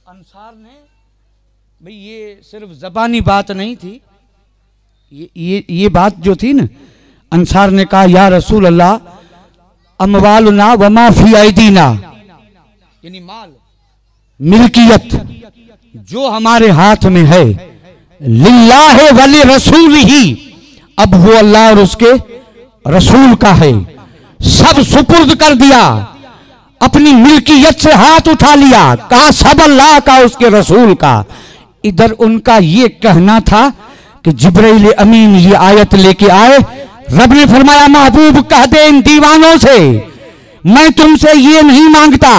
अंसार ने, भाई ये सिर्फ जबानी बात नहीं थी, ये बात जो थी ना, अंसार ने कहा या रसूल अल्लाह अमवालुना वमा फी ऐदीना, यानी माल, मिल्कियत जो हमारे हाथ में है, लिल्लाहि व लिरसूल ही, अब वो अल्लाह और उसके रसूल का है, सब सुपुर्द कर दिया, अपनी मिल्कियत से हाथ उठा लिया, कहा सब अल्लाह का, उसके रसूल का। इधर उनका ये कहना था कि जिब्राइल अमीन ये आयत लेके आए, रब ने फरमाया महबूब कह दे इन दीवानों से, मैं तुमसे ये नहीं मांगता,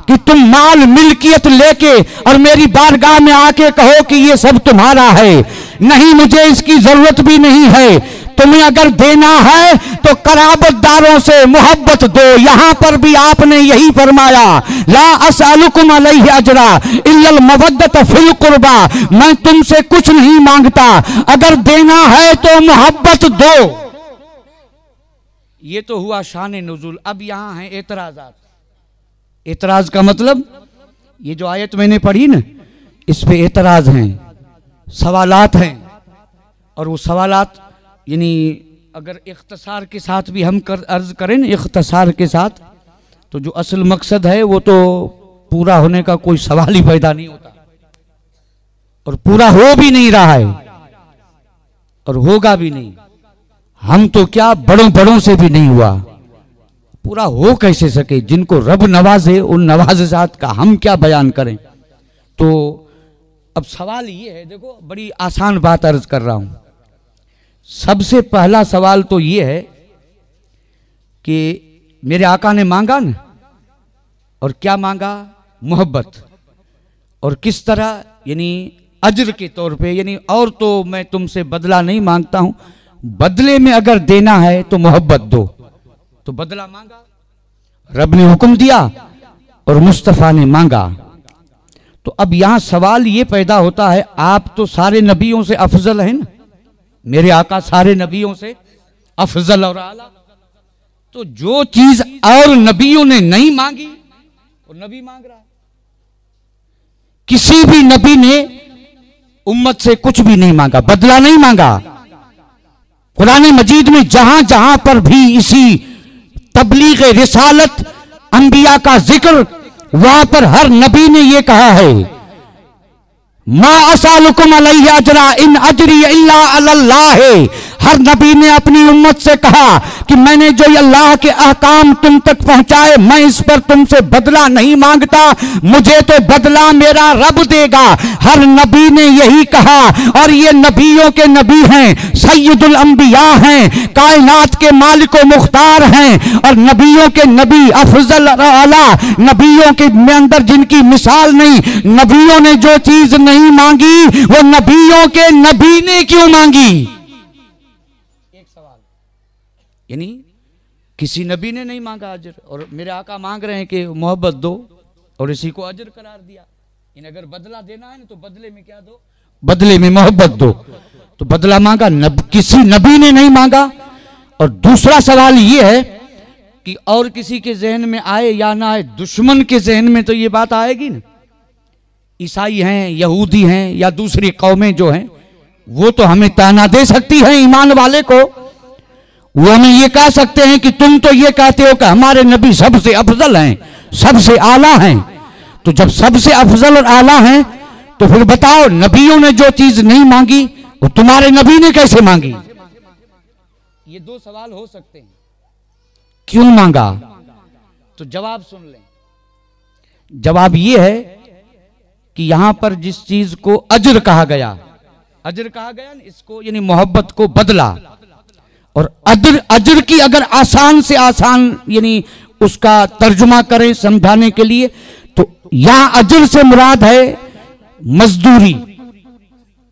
कि तुम माल मिल्कियत लेके और मेरी बारगाह में आके कहो कि ये सब तुम्हारा है। नहीं, मुझे इसकी जरूरत भी नहीं है। तुम्हें अगर देना है तो कराबतदारों से मोहब्बत दो। यहां पर भी आपने यही फरमाया, ला असअलुकुम अलैहि अजरा इल्लल मवद्दत फिल कुर्बा। मैं तुमसे कुछ नहीं मांगता, अगर देना है तो मोहब्बत दो। ये तो हुआ शान नुज़ुल। अब यहां है एतराज़ात। एतराज का मतलब, ये जो आयत मैंने पढ़ी ना, इस पे एतराज हैं, सवालात हैं। और वो सवालात यानी अगर इख्तसार के साथ भी हम अर्ज करें ना, इख्तसार के साथ, तो जो असल मकसद है वो तो पूरा होने का कोई सवाल ही पैदा नहीं होता, और पूरा हो भी नहीं रहा है और होगा भी नहीं। हम तो क्या, बड़ों बड़ों से भी नहीं हुआ, पूरा हो कैसे सके। जिनको रब नवाजे उन नवाज़ात का हम क्या बयान करें। तो अब सवाल ये है, देखो बड़ी आसान बात अर्ज कर रहा हूं। सबसे पहला सवाल तो ये है कि मेरे आका ने मांगा ना, और क्या मांगा? मोहब्बत। और किस तरह? यानी अज्र के तौर पे। यानी और तो मैं तुमसे बदला नहीं मांगता हूं, बदले में अगर देना है तो मोहब्बत दो। तो बदला मांगा, रब ने हुक्म दिया और मुस्तफा ने मांगा। तो अब यहां सवाल ये पैदा होता है, आप तो सारे नबियों से अफजल हैं ना, मेरे आका सारे नबियों से अफजल और आला। तो जो चीज और नबियों ने नहीं मांगी वो नबी मांग रहा है। किसी भी नबी ने उम्मत से कुछ भी नहीं मांगा, बदला नहीं मांगा। कुरान मजीद में जहां जहां पर भी इसी तबलीग रिसालत अंबिया का जिक्र, वहां पर हर नबी ने यह कहा है, मा असअलुकुम अलैहि अजरा इन अजरी इल्ला अल्लाह। हर नबी ने अपनी उम्मत से कहा कि मैंने जो अल्लाह के अहकाम तुम तक पहुंचाए, मैं इस पर तुमसे बदला नहीं मांगता, मुझे तो बदला मेरा रब देगा। हर नबी ने यही कहा, और ये नबियों के नबी हैं, सैयदुल अंबिया हैं, कायनात के मालिक व मुख्तार हैं, और नबियों के नबी अफजल आला, नबियों के में अंदर जिनकी मिसाल नहीं। नबियों ने जो चीज नहीं मांगी वो नबियों के नबी ने क्यों मांगी? एक सवाल। यानी किसी नबी ने नहीं मांगा अजर, और मेरे आका मांग रहे हैं कि मोहब्बत दो, और इसी को अजर करार दिया। इन अगर बदला देना है ना तो बदले में क्या दो? बदले में मोहब्बत दो। तो बदला मांगा, किसी नबी ने नहीं मांगा। और दूसरा सवाल यह है कि और किसी के जहन में आए या ना आए, दुश्मन के जहन में तो ये बात आएगी ना। ईसाई हैं, यहूदी हैं, या दूसरी कौमें जो हैं, वो तो हमें ताना दे सकती हैं ईमान वाले को। वो हमें ये कह सकते हैं कि तुम तो ये कहते हो कि हमारे नबी सबसे अफजल हैं, सबसे आला हैं। तो जब सबसे अफजल और आला हैं तो फिर बताओ, नबियों ने जो चीज नहीं मांगी वो तुम्हारे नबी ने कैसे मांगी? ये दो सवाल हो सकते हैं। क्यों मांगा? तो जवाब सुन लें। जवाब ये है कि यहां पर जिस चीज को अजर कहा गया, अजर कहा गया ना, इसको यानी मोहब्बत को बदला। और अजर की अगर आसान से आसान यानी उसका तर्जुमा करें समझाने के लिए, तो यहां अजर से मुराद है मजदूरी।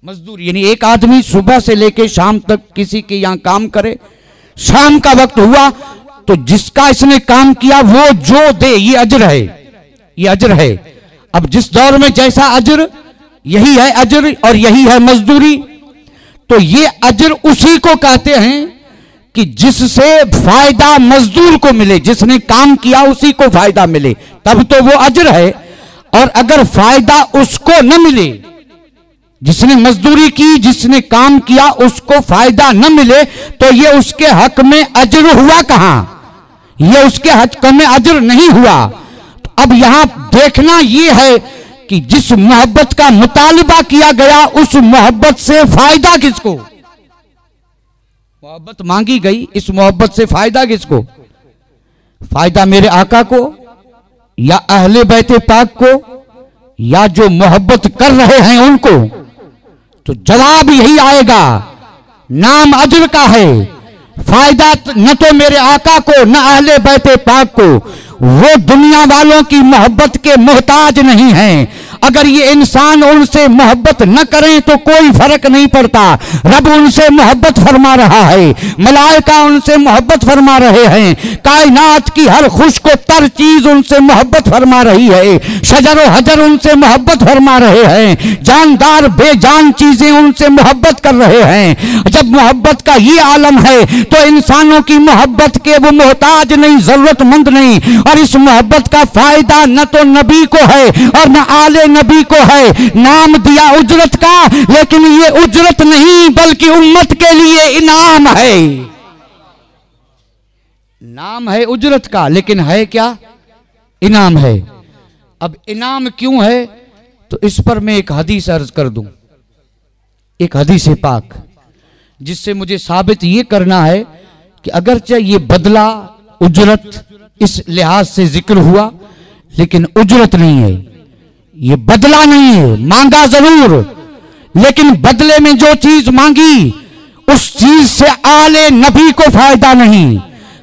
मजदूरी यानी एक आदमी सुबह से लेकर शाम तक किसी के यहां काम करे, शाम का वक्त हुआ तो जिसका इसने काम किया वो जो दे, ये अजर है, ये अजर है। अब जिस दौर में जैसा अजर, यही है अजर और यही है मजदूरी। तो ये अजर उसी को कहते हैं कि जिससे फायदा मजदूर को मिले, जिसने काम किया उसी को फायदा मिले, तब तो वो अजर है। और अगर फायदा उसको न मिले, जिसने मजदूरी की, जिसने काम किया, उसको फायदा न मिले, तो ये उसके हक में अजर हुआ कहां? ये उसके हक में अजर नहीं हुआ। तो अब यहां देखना ये है कि जिस मोहब्बत का मुतालबा किया गया, उस मोहब्बत से फायदा किसको? मोहब्बत मांगी गई, इस मोहब्बत से फायदा किसको? फायदा मेरे आका को, या अहले बैते पाक को, या जो मोहब्बत कर रहे हैं उनको? तो जवाब यही आएगा, नाम अजर का है, फायदा न तो मेरे आका को न अहले बैते पाक को, वो दुनिया वालों की मोहब्बत के मोहताज नहीं हैं। अगर ये इंसान उनसे मोहब्बत न करें तो कोई फर्क नहीं पड़ता। रब उनसे मोहब्बत फरमा रहा है, मलाइका उनसे मोहब्बत फरमा रहे हैं, कायनात की हर खुश को तर चीज उनसे मोहब्बत फरमा रही है, शजर व हजर उनसे मोहब्बत फरमा रहे हैं, जानदार बेजान चीजें उनसे मोहब्बत कर रहे हैं। जब मोहब्बत का ये आलम है तो इंसानों की मोहब्बत के वो मोहताज नहीं, जरूरतमंद नहीं। और इस मोहब्बत का फायदा न तो नबी को है और न आले नबी को है। नाम दिया उजरत का, लेकिन ये उजरत नहीं बल्कि उम्मत के लिए इनाम है। नाम है उजरत का, लेकिन है क्या? इनाम है। अब इनाम क्यों है तो इस पर मैं एक हदीस अर्ज कर दूं, एक हदीस पाक, जिससे मुझे साबित ये करना है कि अगरचे ये बदला उजरत इस लिहाज से जिक्र हुआ, लेकिन उजरत नहीं है, ये बदला नहीं है। मांगा जरूर, लेकिन बदले में जो चीज मांगी उस चीज से आले नबी को फायदा नहीं,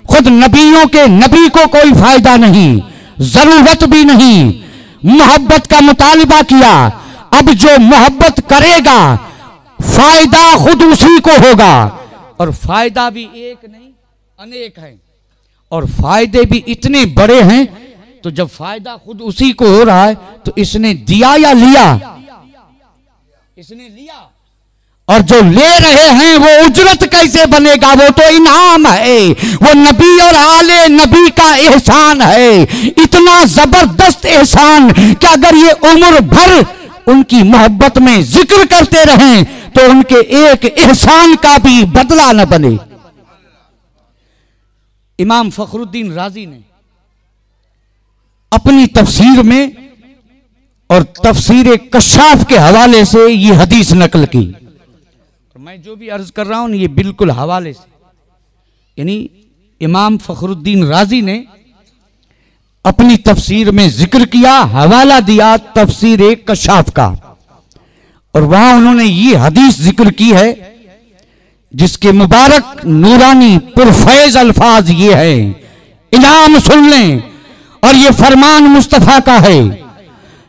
खुद नबियों के नबी को कोई फायदा नहीं, जरूरत भी नहीं। मोहब्बत का मुतालिबा किया, अब जो मोहब्बत करेगा फायदा खुद उसी को होगा। और फायदा भी एक नहीं अनेक है, और फायदे भी इतने बड़े हैं। तो जब फायदा खुद उसी को हो रहा है तो इसने दिया या लिया? इसने लिया। और जो ले रहे हैं वो उजरत कैसे बनेगा? वो तो इनाम है, वो नबी और आले नबी का एहसान है। इतना जबरदस्त एहसान कि अगर ये उम्र भर उनकी मोहब्बत में जिक्र करते रहें तो उनके एक एहसान का भी बदला न बने। इमाम फखरुद्दीन राजी ने अपनी तफसीर में और तफसीर कशाफ के हवाले से ये हदीस नकल की। मैं जो भी अर्ज कर रहा हूं ये बिल्कुल हवाले से, यानी इमाम फखरुद्दीन राजी ने अपनी तफसीर में जिक्र किया, हवाला दिया तफसीर कशाफ का, और वहां उन्होंने ये हदीस जिक्र की है जिसके मुबारक नूरानी पुरफैज अल्फाज ये है। इनाम सुन लें, और ये फरमान मुस्तफा का है।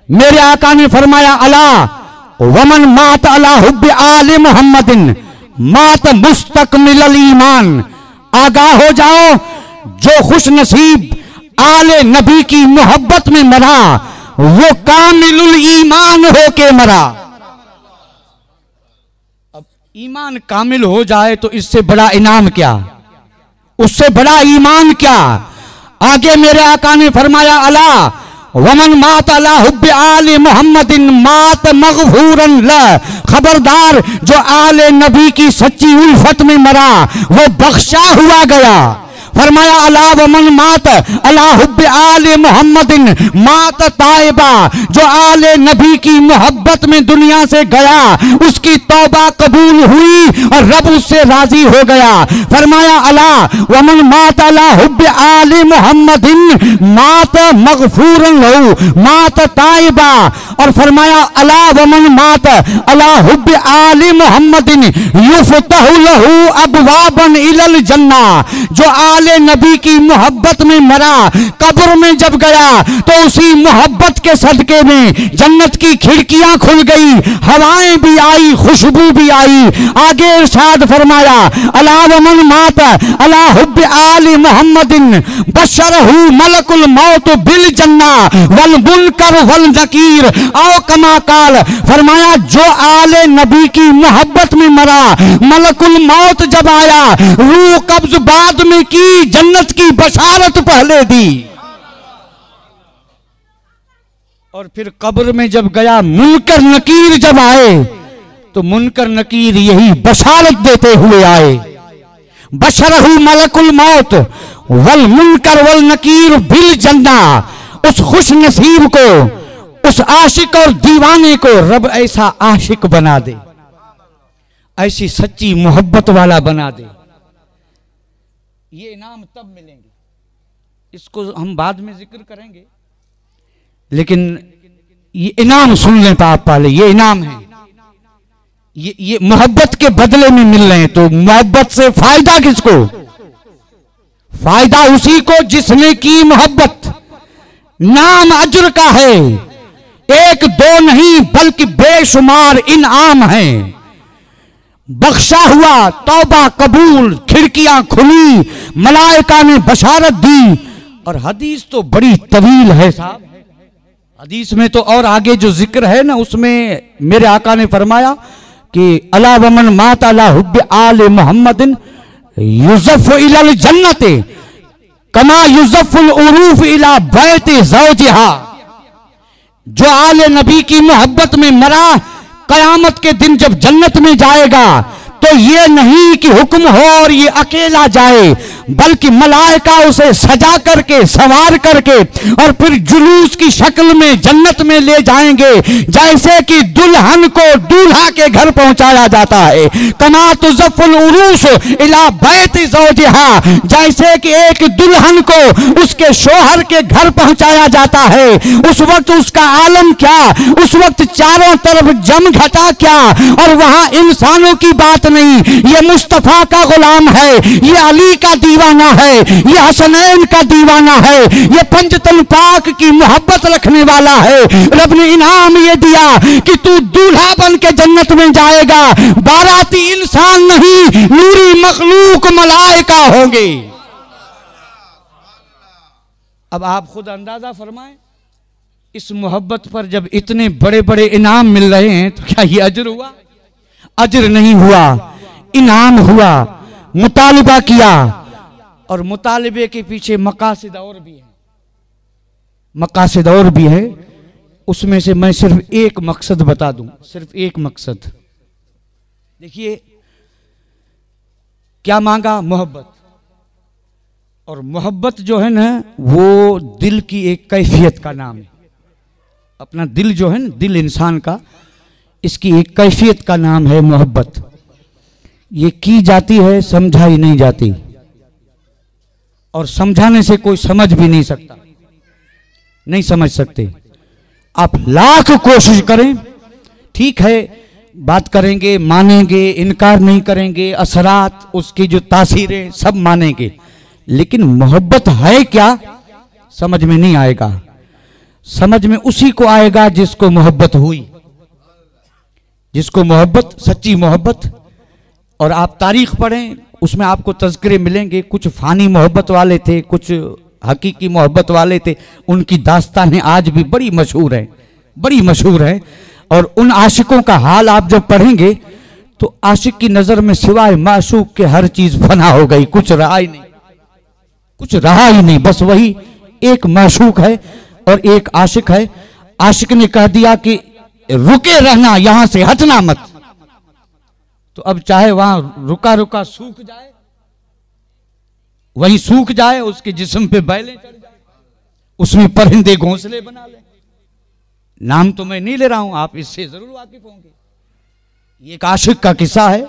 मेरे आका ने फरमाया, अला वमन मात अला हुब्बे आले मुहम्मदिन मात मुस्तकमिलल ईमान। आगाह हो जाओ, जो खुश नसीब आले नबी की मोहब्बत में मरा वो कामिलुल ईमान होके मरा। अब ईमान कामिल हो जाए तो इससे बड़ा इनाम क्या, उससे बड़ा ईमान क्या? आगे मेरे आका ने फरमाया, अला वमन मात अला हुब्बे आले मुहम्मदिन मात मगफूरन ल। खबरदार, जो आले नबी की सच्ची उल्फत में मरा वो बख्शा हुआ गया। फरमाया, अला वमन मात अला हुब्बे आले मुहम्मदिन मात ताइबा। जो आले नबी की मोहब्बत में दुनिया से गया उसकी तौबा कबूल हुई और रब उससे राजी हो गया। फरमाया, अला वमन मात अला हुब्बे आले मुहम्मदिन मात मगफूरन लहू मात ताइबा। और फरमाया, अला वमन मात अला हुब्बे आले मुहम्मदिन युफ्तहु लहू अबवाबन इलल जन्ना। जो आले नबी की मोहब्बत में मरा, कब्र में जब गया तो उसी मोहब्बत के सदके में जन्नत की खिड़कियां खुल गई, हवाएं भी आई, खुशबू भी आई। आगे इरशाद फरमाया, अला वमन मात अला हुब्बे आले मुहम्मदिन बशरहु मलकुल मौत बिल जन्ना वल मुनकर वल नकीर। आओ कमा काल। फरमाया, जो आले नबी की मोहब्बत में मरा, मलकुल मौत जब आया रूह कब्ज बाद में की, जन्नत की बशारत पहले दी। और फिर कब्र में जब गया, मुनकर नकीर जब आए तो मुनकर नकीर यही बशारत देते हुए आए, बशरहु मलकुल मौत वल मुनकर वल नकीर बिल जन्ना। उस खुश नसीब को, उस आशिक और दीवाने को रब ऐसा आशिक बना दे, ऐसी सच्ची मोहब्बत वाला बना दे। ये इनाम तब मिलेंगे, इसको हम बाद में जिक्र करेंगे, लेकिन ये इनाम सुन लें आप पहले। ये इनाम है, ये मोहब्बत के बदले में मिल रहे हैं। तो मोहब्बत से फायदा किसको? फायदा उसी को जिसने की मोहब्बत। नाम अज्र का है, एक दो नहीं बल्कि बेशुमार इनाम है। बख्शा हुआ, तौबा कबूल, खिड़कियां खुली, मलाइका ने बशारत दी। और हदीस तो बड़ी तवील है साहब। हदीस में तो और आगे जो जिक्र है ना, उसमें मेरे आका ने फरमाया कि अला वमन मात अला हुब्ब आले मुहम्मदिन युज़फ़ इलल जन्नते कमा युज़फ़ुल उरूफ इला बैत ज़ौजिहा। जो आले नबी की मोहब्बत में मरा, कयामत के दिन जब जन्नत में जाएगा तो ये नहीं कि हुक्म हो और ये अकेला जाए, बल्कि मलाइका उसे सजा करके संवार करके और फिर जुलूस की शक्ल में जन्नत में ले जाएंगे, जैसे कि दुल्हन को दूल्हा के घर पहुंचाया जाता है। कमा तुज़फ़ुल उरूस इला बैत ज़ौजिहा, जैसे कि एक दुल्हन को उसके शोहर के घर पहुंचाया जाता है। उस वक्त उसका आलम क्या, उस वक्त चारों तरफ जम घटा क्या, और वहां इंसानों की बात नहीं, ये मुस्तफा का गुलाम है, ये अली का दीवाना है, ये हसनैन का दीवाना है, ये पंजतन पाक की मोहब्बत रखने वाला है। रब ने इनाम ये दिया कि तू दूल्हा बन के जन्नत में जाएगा, बाराती इंसान नहीं, नूरी मखलूक मलाइका होंगे। अब आप खुद अंदाजा फरमाएं, इस मोहब्बत पर जब इतने बड़े बड़े इनाम मिल रहे हैं तो क्या ये अजर हुआ? अजर नहीं हुआ, इनाम हुआ। मुतालिबा किया, और मुतालिबे के पीछे मकासिद और भी है, मकासिद और भी है। उसमें से मैं सिर्फ एक मकसद बता दूं, सिर्फ एक मकसद। देखिए क्या मांगा? मोहब्बत। और मोहब्बत जो है ना, वो दिल की एक कैफियत का नाम है। अपना दिल जो है ना, दिल इंसान का, इसकी एक कैफियत का नाम है मोहब्बत। ये की जाती है, समझाई नहीं जाती, और समझाने से कोई समझ भी नहीं सकता, नहीं समझ सकते। आप लाख कोशिश करें, ठीक है, बात करेंगे, मानेंगे, इनकार नहीं करेंगे, असरात उसकी जो तासीरें सब मानेंगे, लेकिन मोहब्बत है क्या समझ में नहीं आएगा। समझ में उसी को आएगा जिसको मोहब्बत हुई, जिसको मोहब्बत, सच्ची मोहब्बत। और आप तारीख पढ़ें, उसमें आपको तज़किरे मिलेंगे। कुछ फानी मोहब्बत वाले थे, कुछ हकीकी मोहब्बत वाले थे। उनकी दास्तानें आज भी बड़ी मशहूर हैं, बड़ी मशहूर हैं। और उन आशिकों का हाल आप जब पढ़ेंगे तो आशिक की नज़र में सिवाय माशूक के हर चीज़ फना हो गई, कुछ रहा ही नहीं, कुछ रहा ही नहीं। बस वही एक माशूक है और एक आशिक है। आशिक ने कह दिया कि रुके रहना, यहां से हटना मत। तो अब चाहे वहां रुका रुका सूख जाए, वही सूख जाए, उसके जिस्म पे बैलें चढ़ जाए, उसमें परिंदे घोंसले बना ले। नाम तो मैं नहीं ले रहा हूं, आप इससे जरूर वाकिफ होंगे। ये एक आशिक का किस्सा है।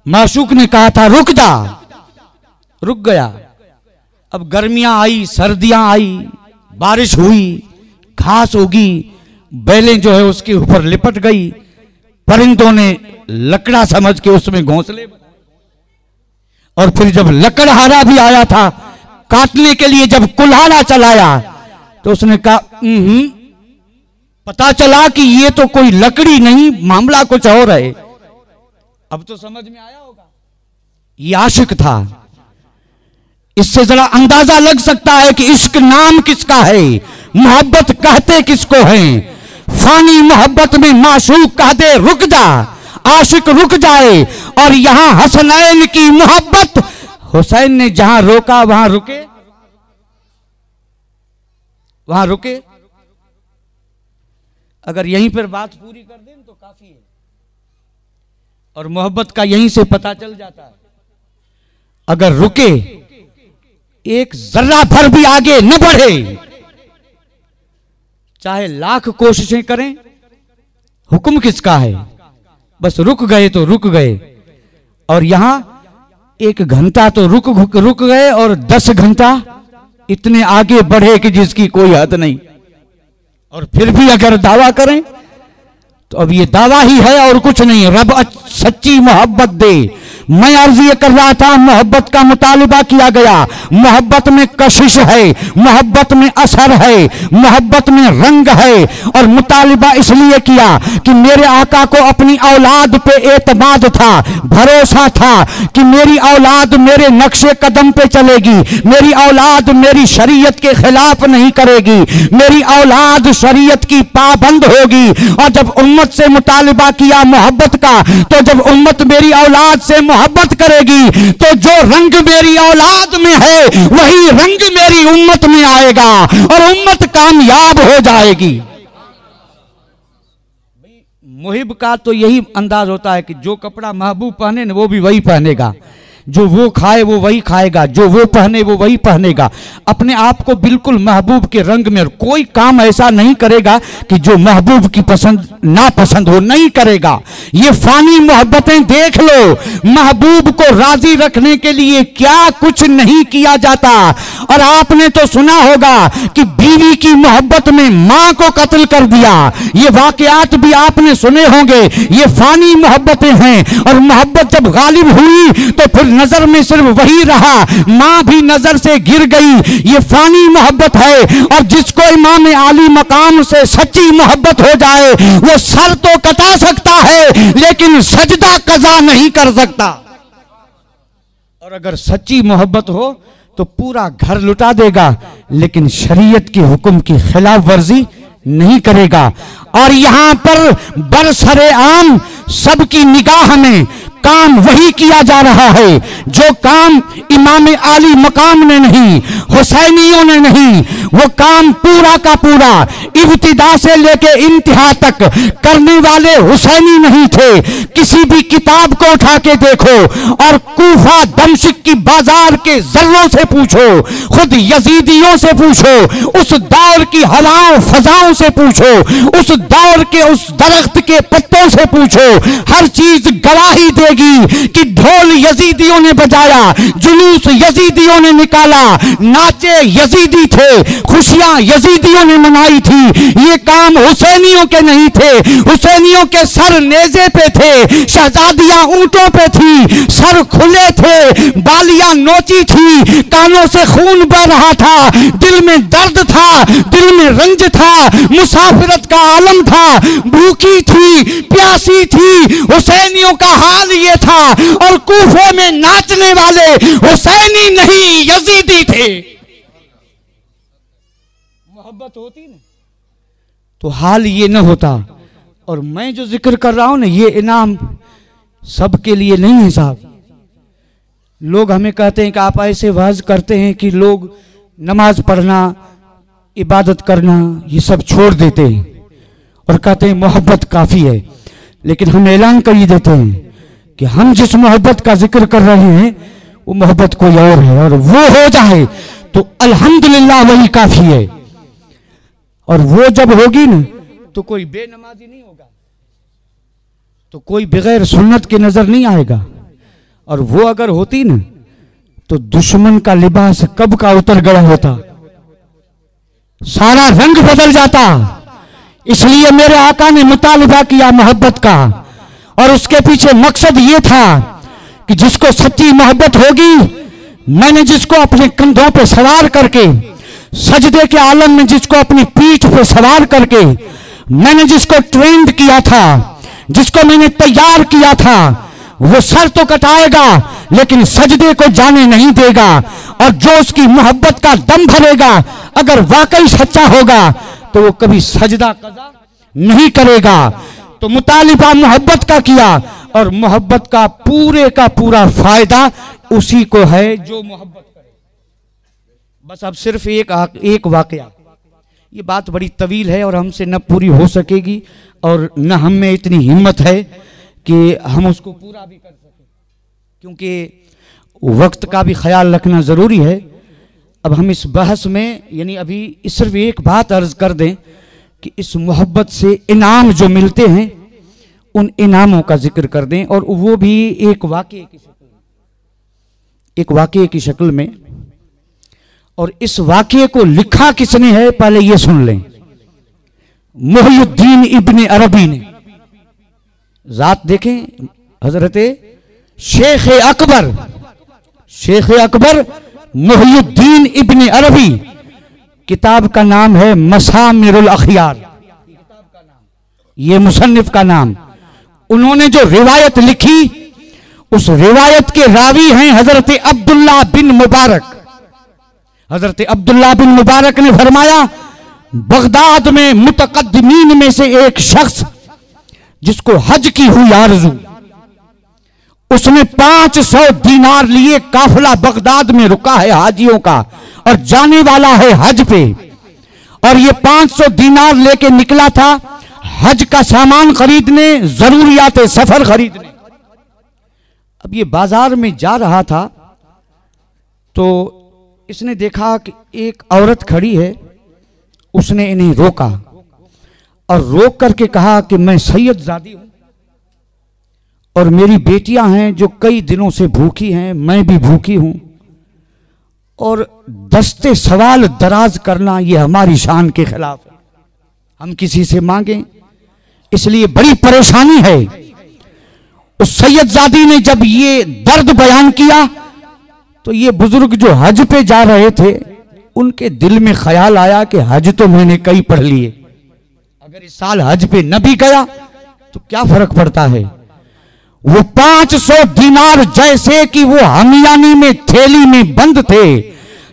माशूक ने कहा था रुक जा, रुक गया। अब गर्मियां आई, सर्दियां आई, बारिश हुई, घास उगी, बैलें जो है उसके ऊपर लिपट गई। परिंदों ने लकड़ा समझ के उसमें घोंसले बनाए। और फिर जब लकड़हारा भी आया था काटने के लिए, जब कुल्हाड़ा चलाया तो उसने कहा पता चला कि ये तो कोई लकड़ी नहीं, मामला कुछ और है। अब तो समझ में आया होगा, ये आशिक था। इससे जरा अंदाजा लग सकता है कि इश्क नाम किसका है, मोहब्बत कहते किसको हैं। फानी मोहब्बत में माशूक कह दे रुक जा, आशिक रुक जाए। और यहां हसनैन की मोहब्बत, हुसैन ने जहां रोका वहां रुके, वहां रुके। अगर यहीं पर बात पूरी कर दें तो काफी है। और मोहब्बत का यहीं से पता चल जाता है। अगर रुके, एक जर्रा भर भी आगे न बढ़े, चाहे लाख कोशिशें करें, हुक्म किसका है? बस रुक गए तो रुक गए। और यहां 1 घंटा तो रुक गए, और 10 घंटा इतने आगे बढ़े कि जिसकी कोई हद नहीं। और फिर भी अगर दावा करें तो अब ये दावा ही है और कुछ नहीं। रब सच्ची मोहब्बत दे। मैं अर्ज ये कर रहा था, मोहब्बत का मुतालिबा किया गया। मोहब्बत में कशिश है, मोहब्बत में असर है, मोहब्बत में रंग है। और मुतालिबा इसलिए किया कि मेरे आका को अपनी औलाद पे एतमाद था, भरोसा था कि मेरी औलाद मेरे नक्शे कदम पे चलेगी, मेरी औलाद मेरी शरीयत के खिलाफ नहीं करेगी, मेरी औलाद शरीयत की पाबंद होगी। और जब उम्मत से मुतालिबा किया मोहब्बत का, तो जब उम्मत मेरी औलाद से मोहब्बत करेगी तो जो रंग मेरी औलाद में है वही रंग मेरी उम्मत में आएगा और उम्मत कामयाब हो जाएगी। मुहिब का तो यही अंदाज होता है कि जो कपड़ा महबूब पहने ना वो भी वही पहनेगा, जो वो खाए वो वही खाएगा, जो वो पहने वो वही पहनेगा। अपने आप को बिल्कुल महबूब के रंग में, और कोई काम ऐसा नहीं करेगा कि जो महबूब की पसंद ना पसंद हो, नहीं करेगा। ये फानी मोहब्बतें देख लो, महबूब को राजी रखने के लिए क्या कुछ नहीं किया जाता। और आपने तो सुना होगा कि बीवी की मोहब्बत में मां को कत्ल कर दिया। ये वाकयात भी आपने सुने होंगे। ये फानी मोहब्बतें हैं और मोहब्बत जब गालिब हुई तो फिर नजर में सिर्फ वही रहा, मां भी नजर से गिर गई। ये फानी मोहब्बत है। और जिसको इमाम आली मकाम से सच्ची मोहब्बत हो जाए वो सर तो कटा सकता है लेकिन सजदा कज़ा नहीं कर सकता। और अगर सच्ची मोहब्बत हो तो पूरा घर लुटा देगा लेकिन शरीयत के हुक्म की खिलाफ वर्जी नहीं करेगा। और यहां पर बरसरे आम सबकी निगाह में काम वही किया जा रहा है जो काम इमाम आली मकाम ने नहीं, हुसैनियों ने नहीं, वो काम पूरा का पूरा इब्तिदा से लेके इंतहा तक करने वाले हुसैनी नहीं थे। किसी भी किताब को उठा के देखो और कूफा दमश्क की बाजार के जर्रों से पूछो, खुद यजीदियों से पूछो, उस दौर की हवाओं फजाओं से पूछो, उस दौर के उस दरख्त के पत्तों से पूछो, हर चीज गवाही देगी कि ढोल यजीदियों ने बजाया, जुलूस यजीदियों ने निकाला, नाचे यजीदी थे, खुशियां यजीदियों ने मनाई थी। ये काम हुसैनियों के नहीं थे। हुसैनियों के सर नेज़े पे थे, शहजादियां ऊंटों पे थी, सर खुले थे, बालियां नोची थी, कानों से खून बह रहा था, दिल में दर्द था, दिल में रंज था, मुसाफिरत का आलम था, भूखी थी, प्यासी थी। हुसैनियों का हाल ये था। और कूफे में नाचने वाले हुसैनी नहीं यजीदी थे। मोहब्बत होती ना तो हाल ये न होता। और मैं जो जिक्र कर रहा हूं ना, ये इनाम सबके लिए नहीं है साहब। लोग हमें कहते हैं कि आप ऐसे वाज करते हैं कि लोग नमाज पढ़ना, इबादत करना ये सब छोड़ देते हैं और कहते हैं मोहब्बत काफी है। लेकिन हम ऐलान कर ही देते हैं कि हम जिस मोहब्बत का जिक्र कर रहे हैं वो मोहब्बत कोई और है, और वो हो जाए तो अल्हम्दुलिल्लाह वही काफी है। और वो जब होगी ना तो कोई बेनमाजी नहीं होगा, तो कोई बगैर सुन्नत के नजर नहीं आएगा। और वो अगर होती ना तो दुश्मन का लिबास कब का उतर गया होता, सारा रंग बदल जाता। इसलिए मेरे आका ने मुतालिबा किया मोहब्बत का, और उसके पीछे मकसद ये था कि जिसको सच्ची मोहब्बत होगी, मैंने जिसको अपने कंधों पे सवार करके, सजदे के आलम में जिसको अपनी पीठ पे सवार करके मैंने जिसको ट्रेंड किया था, जिसको मैंने तैयार किया था, वो सर तो कटाएगा लेकिन सजदे को जाने नहीं देगा। और जो उसकी मोहब्बत का दम भरेगा, अगर वाकई सच्चा होगा तो वो कभी सजदा कज़ा नहीं करेगा। तो मुतालिबा मोहब्बत का किया, और मोहब्बत का पूरा फायदा उसी को है जो मोहब्बत करे। बस अब सिर्फ एक वाकया, ये बात बड़ी तवील है और हमसे न पूरी हो सकेगी और न हम में इतनी हिम्मत है कि हम उसको पूरा भी कर सकें, क्योंकि वक्त का भी ख्याल रखना जरूरी है। अब हम इस बहस में यानी अभी सिर्फ एक बात अर्ज कर दें कि इस मोहब्बत से इनाम जो मिलते हैं उन इनामों का जिक्र कर दें, और वो भी एक वाक़ये की शक्ल में। और इस वाक़ये को लिखा किसने है पहले ये सुन लें। मुहय्यिद्दीन इब्ने अरबी ने जात देखें, हजरत शेख अकबर मुहियुद्दीन इब्न अरबी, किताब का नाम है मसामिरुल अखियार, ये मुसन्निफ का नाम। उन्होंने जो रिवायत लिखी उस रिवायत के रावी हैं हजरत अब्दुल्ला बिन मुबारक। हजरत अब्दुल्ला बिन मुबारक ने फरमाया, बगदाद में मुतकद्दिमीन में से एक शख्स जिसको हज की हुई आरज़ू, उसने 500 दीनार लिए काफिला बगदाद में रुका है हाजियों का और जाने वाला है हज पे, और ये 500 दीनार लेके निकला था हज का सामान खरीदने, जरूरियात सफर खरीदने। अब ये बाजार में जा रहा था तो इसने देखा कि एक औरत खड़ी है, उसने इन्हें रोका और रोक करके कहा कि मैं सैयदजादी हूं और मेरी बेटियां हैं जो कई दिनों से भूखी हैं, मैं भी भूखी हूं, और दस्ते सवाल दराज करना ये हमारी शान के खिलाफ है, हम किसी से मांगें, इसलिए बड़ी परेशानी है। उस सैयदजादी ने जब ये दर्द बयान किया तो ये बुजुर्ग जो हज पे जा रहे थे उनके दिल में ख्याल आया कि हज तो मैंने कई पढ़ लिए, अगर इस साल हज पे न भी गया तो क्या फर्क पड़ता है। वो 500 दीनार जैसे कि वो हमियानी में थैली में बंद थे,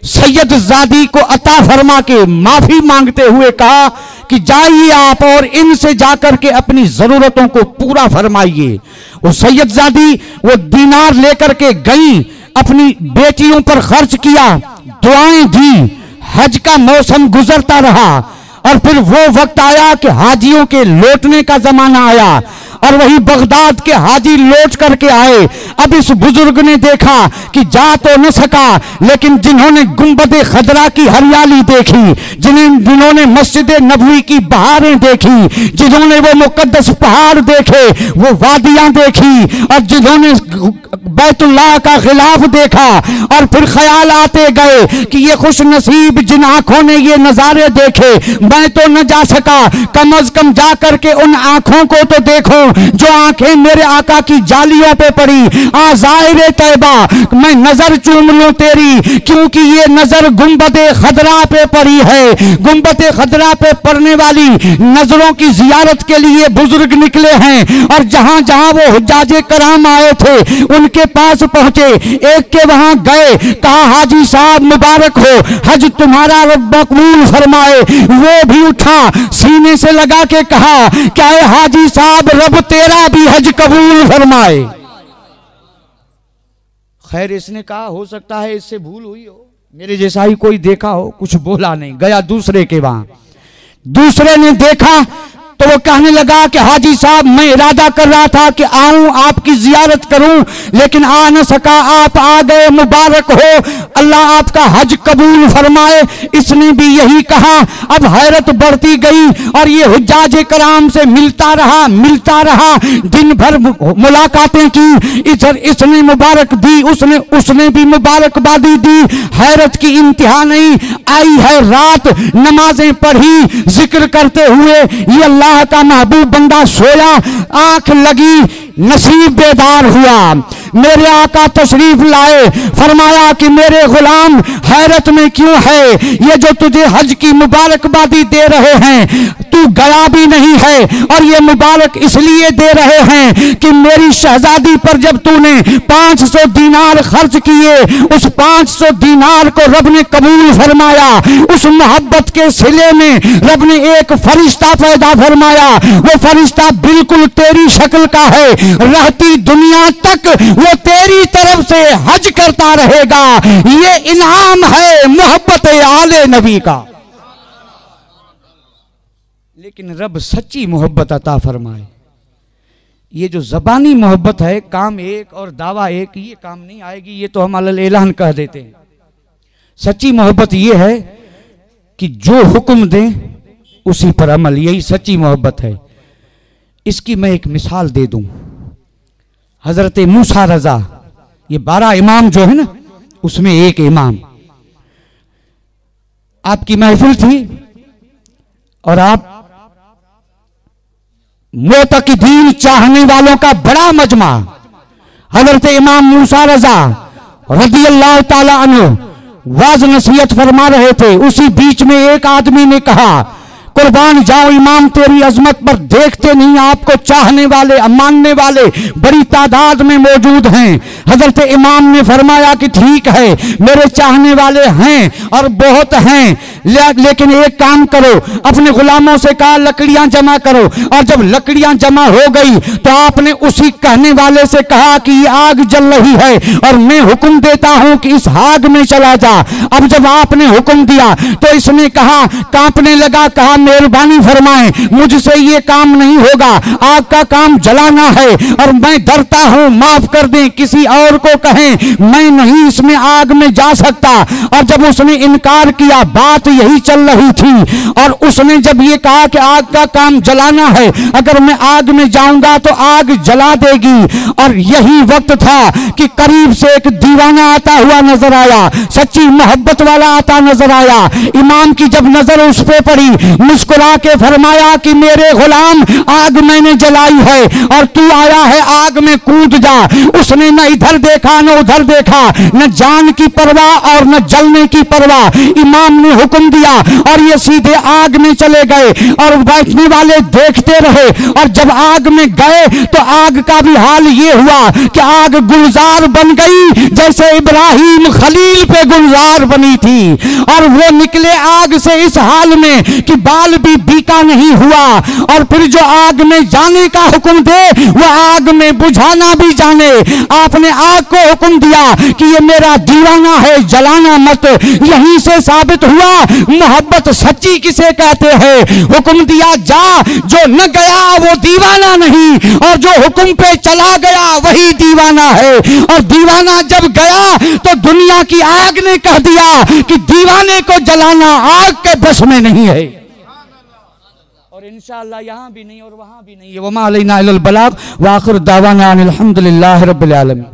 सैयदजादी को अता फरमा के माफी मांगते हुए कहा कि जाइए आप और इनसे जाकर के अपनी जरूरतों को पूरा फरमाइए। वो सैयदजादी वो दीनार लेकर के गई, अपनी बेटियों पर खर्च किया, दुआएं दी, हज का मौसम गुजरता रहा और फिर वो वक्त आया कि हाजियों के लौटने का जमाना आया और वही बगदाद के हाजी लौट करके आए। अब इस बुजुर्ग ने देखा कि जा तो न सका, लेकिन जिन्होंने गुंबद खदरा की हरियाली देखी, जिन्होंने मस्जिद नबवी की बहारें देखी, जिन्होंने वो मुकद्दस पहाड़ देखे, वो वादियां देखी, और जिन्होंने बैतुल्लाह का खिलाफ देखा, और फिर ख्याल आते गए कि ये खुश नसीब जिन आंखों ने ये नजारे देखे, मैं तो न जा सका, कम अज कम जा करके उन आंखों को तो देखो जो आंखें मेरे आका की जालियों पे पड़ी। आज़ाइरे तैबा, मैं नजर चूम लूं तेरी, क्योंकि ये नजर गुंबद खदरा पे पड़ी है। गुंबद खदरा पे पड़ने वाली नजरों की जियारत के लिए बुजुर्ग निकले हैं और जहां जहां वो हुज्जाजे कराम आए थे उनके पास पहुंचे, एक के वहां गए, कहा हाजी साहब मुबारक हो, हज तुम्हारा रब मकबूल फरमाए। वो भी उठा, सीने से लगा के कहा, क्या है हाजी साहब, रब तेरा भी हज कबूल फरमाए। खैर इसने कहा हो सकता है इससे भूल हुई हो, मेरे जैसा ही कोई देखा हो, कुछ बोला नहीं, गया दूसरे के वहां। दूसरे ने देखा तो वो कहने लगा कि हाजी साहब मैं इरादा कर रहा था कि आऊं आपकी जियारत करूं, लेकिन आ न सका, आप आ गए, मुबारक हो, अल्लाह आपका हज कबूल फरमाए। इसने भी यही कहा। अब हैरत बढ़ती गई और ये हुज्जाज कराम से मिलता रहा, दिन भर मुलाकातें की, इधर इसने मुबारक दी, उसने भी मुबारकबादी दी। हैरत की इंतहा नहीं, आई है रात, नमाजें पढ़ी, जिक्र करते हुए ये अल्लाह का महबूब बंदा सोया, आंख लगी, नसीब बेदार हुआ। मेरे आका तशरीफ लाए, फरमाया कि मेरे गुलाम हैरत में क्यों है, ये जो तुझे हज की मुबारकबादी दे रहे हैं तू गया भी नहीं है, और ये मुबारक इसलिए दे रहे हैं कि मेरी शहजादी पर जब तूने 500 दीनार खर्च किए, उस 500 दीनार को रब ने कबूल फरमाया। उस मोहब्बत के सिले में रब ने एक फरिश्ता पैदा फरमाया, वो फरिश्ता बिल्कुल तेरी शक्ल का है, रहती दुनिया तक वो तेरी तरफ से हज करता रहेगा। ये इनाम है मोहब्बत आले नबी का। लेकिन रब सच्ची मोहब्बत अता फरमाए। ये जो जबानी मोहब्बत है, काम एक और दावा एक, ये काम नहीं आएगी, ये तो हम अलल ऐलान कह देते हैं। सच्ची मोहब्बत ये है कि जो हुक्म दें उसी पर अमल, यही सच्ची मोहब्बत है। इसकी मैं एक मिसाल दे दूं। हजरत मूसा रजा, ये 12 इमाम जो है ना, उसमें एक इमाम, आपकी महफिल थी और आप मोतक़ीदीन चाहने वालों का बड़ा मजमा हजरत इमाम मूसा रजा रज़ी अल्लाह ताला अन्हु वाज नसीहत फरमा रहे थे। उसी बीच में एक आदमी ने कहा, कुर्बान जाओ इमाम तेरी अजमत पर, देखते नहीं आपको चाहने वाले मानने वाले बड़ी तादाद में मौजूद हैं। हजरत इमाम ने फरमाया कि ठीक है, मेरे चाहने वाले हैं और बहुत हैं, लेकिन एक काम करो, अपने गुलामों से कहा लकड़ियां जमा करो। और जब लकड़ियां जमा हो गई तो आपने उसी कहने वाले से कहा कि ये आग जल रही है और मैं हुक्म देता हूं कि इस आग में चला जा। अब जब आपने हुक्म दिया तो इसने कहा, कांपने लगा, कहा मेहरबानी फरमाएं, मुझसे ये काम नहीं होगा, आग का काम जलाना है और मैं डरता हूं, माफ कर दें, किसी और को कहें, मैं नहीं इसमें आग में जा सकता। और जब उसने इनकार किया, बात यही चल रही थी, और उसने जब ये कहा कि आग का काम जलाना है, अगर मैं आग में जाऊंगा तो आग जला देगी। और यही वक्त था कि करीब से एक दीवाना आता हुआ नजर आया, सच्ची मोहब्बत वाला आता नजर आया। इमाम की जब नजर उस पे पड़ी, मुस्कुरा के फरमाया कि मेरे गुलाम, आग मैंने जलाई है और तू आया है आग में कूद जा। उसने न इधर देखा न उधर देखा, न जान की परवाह और न जलने की परवाह। इमाम ने हुक्म दिया और ये सीधे आग में चले गए और बैठने वाले देखते रहे। और जब आग में गए तो आग का भी हाल ये हुआ कि आग गुलजार बन गई जैसे इब्राहिम खलील पे गुलजार बनी थी। और वो निकले आग से इस हाल में कि बाल भी बीता नहीं हुआ। और फिर जो आग में जाने का हुक्म दे वो आग में बुझाना भी जाने। आपने आग को हुक्म दिया कि ये मेरा दीवाना है, जलाना मत। यहीं से साबित हुआ मोहब्बत सच्ची किसे कहते हैं। हुक्म दिया जा, जो न गया वो दीवाना नहीं, और जो हुक्म पे चला गया वही दीवाना है। और दीवाना जब गया तो दुनिया की आग ने कह दिया कि दीवाने को जलाना आग के बस में नहीं है। और इंशाअल्लाह यहाँ भी नहीं और वहां भी नहीं है। वमा अलैना इल्लल बलाग व आखिर दावाना अनिल हम्दुलिल्लाहि रब्बिल आलमीन।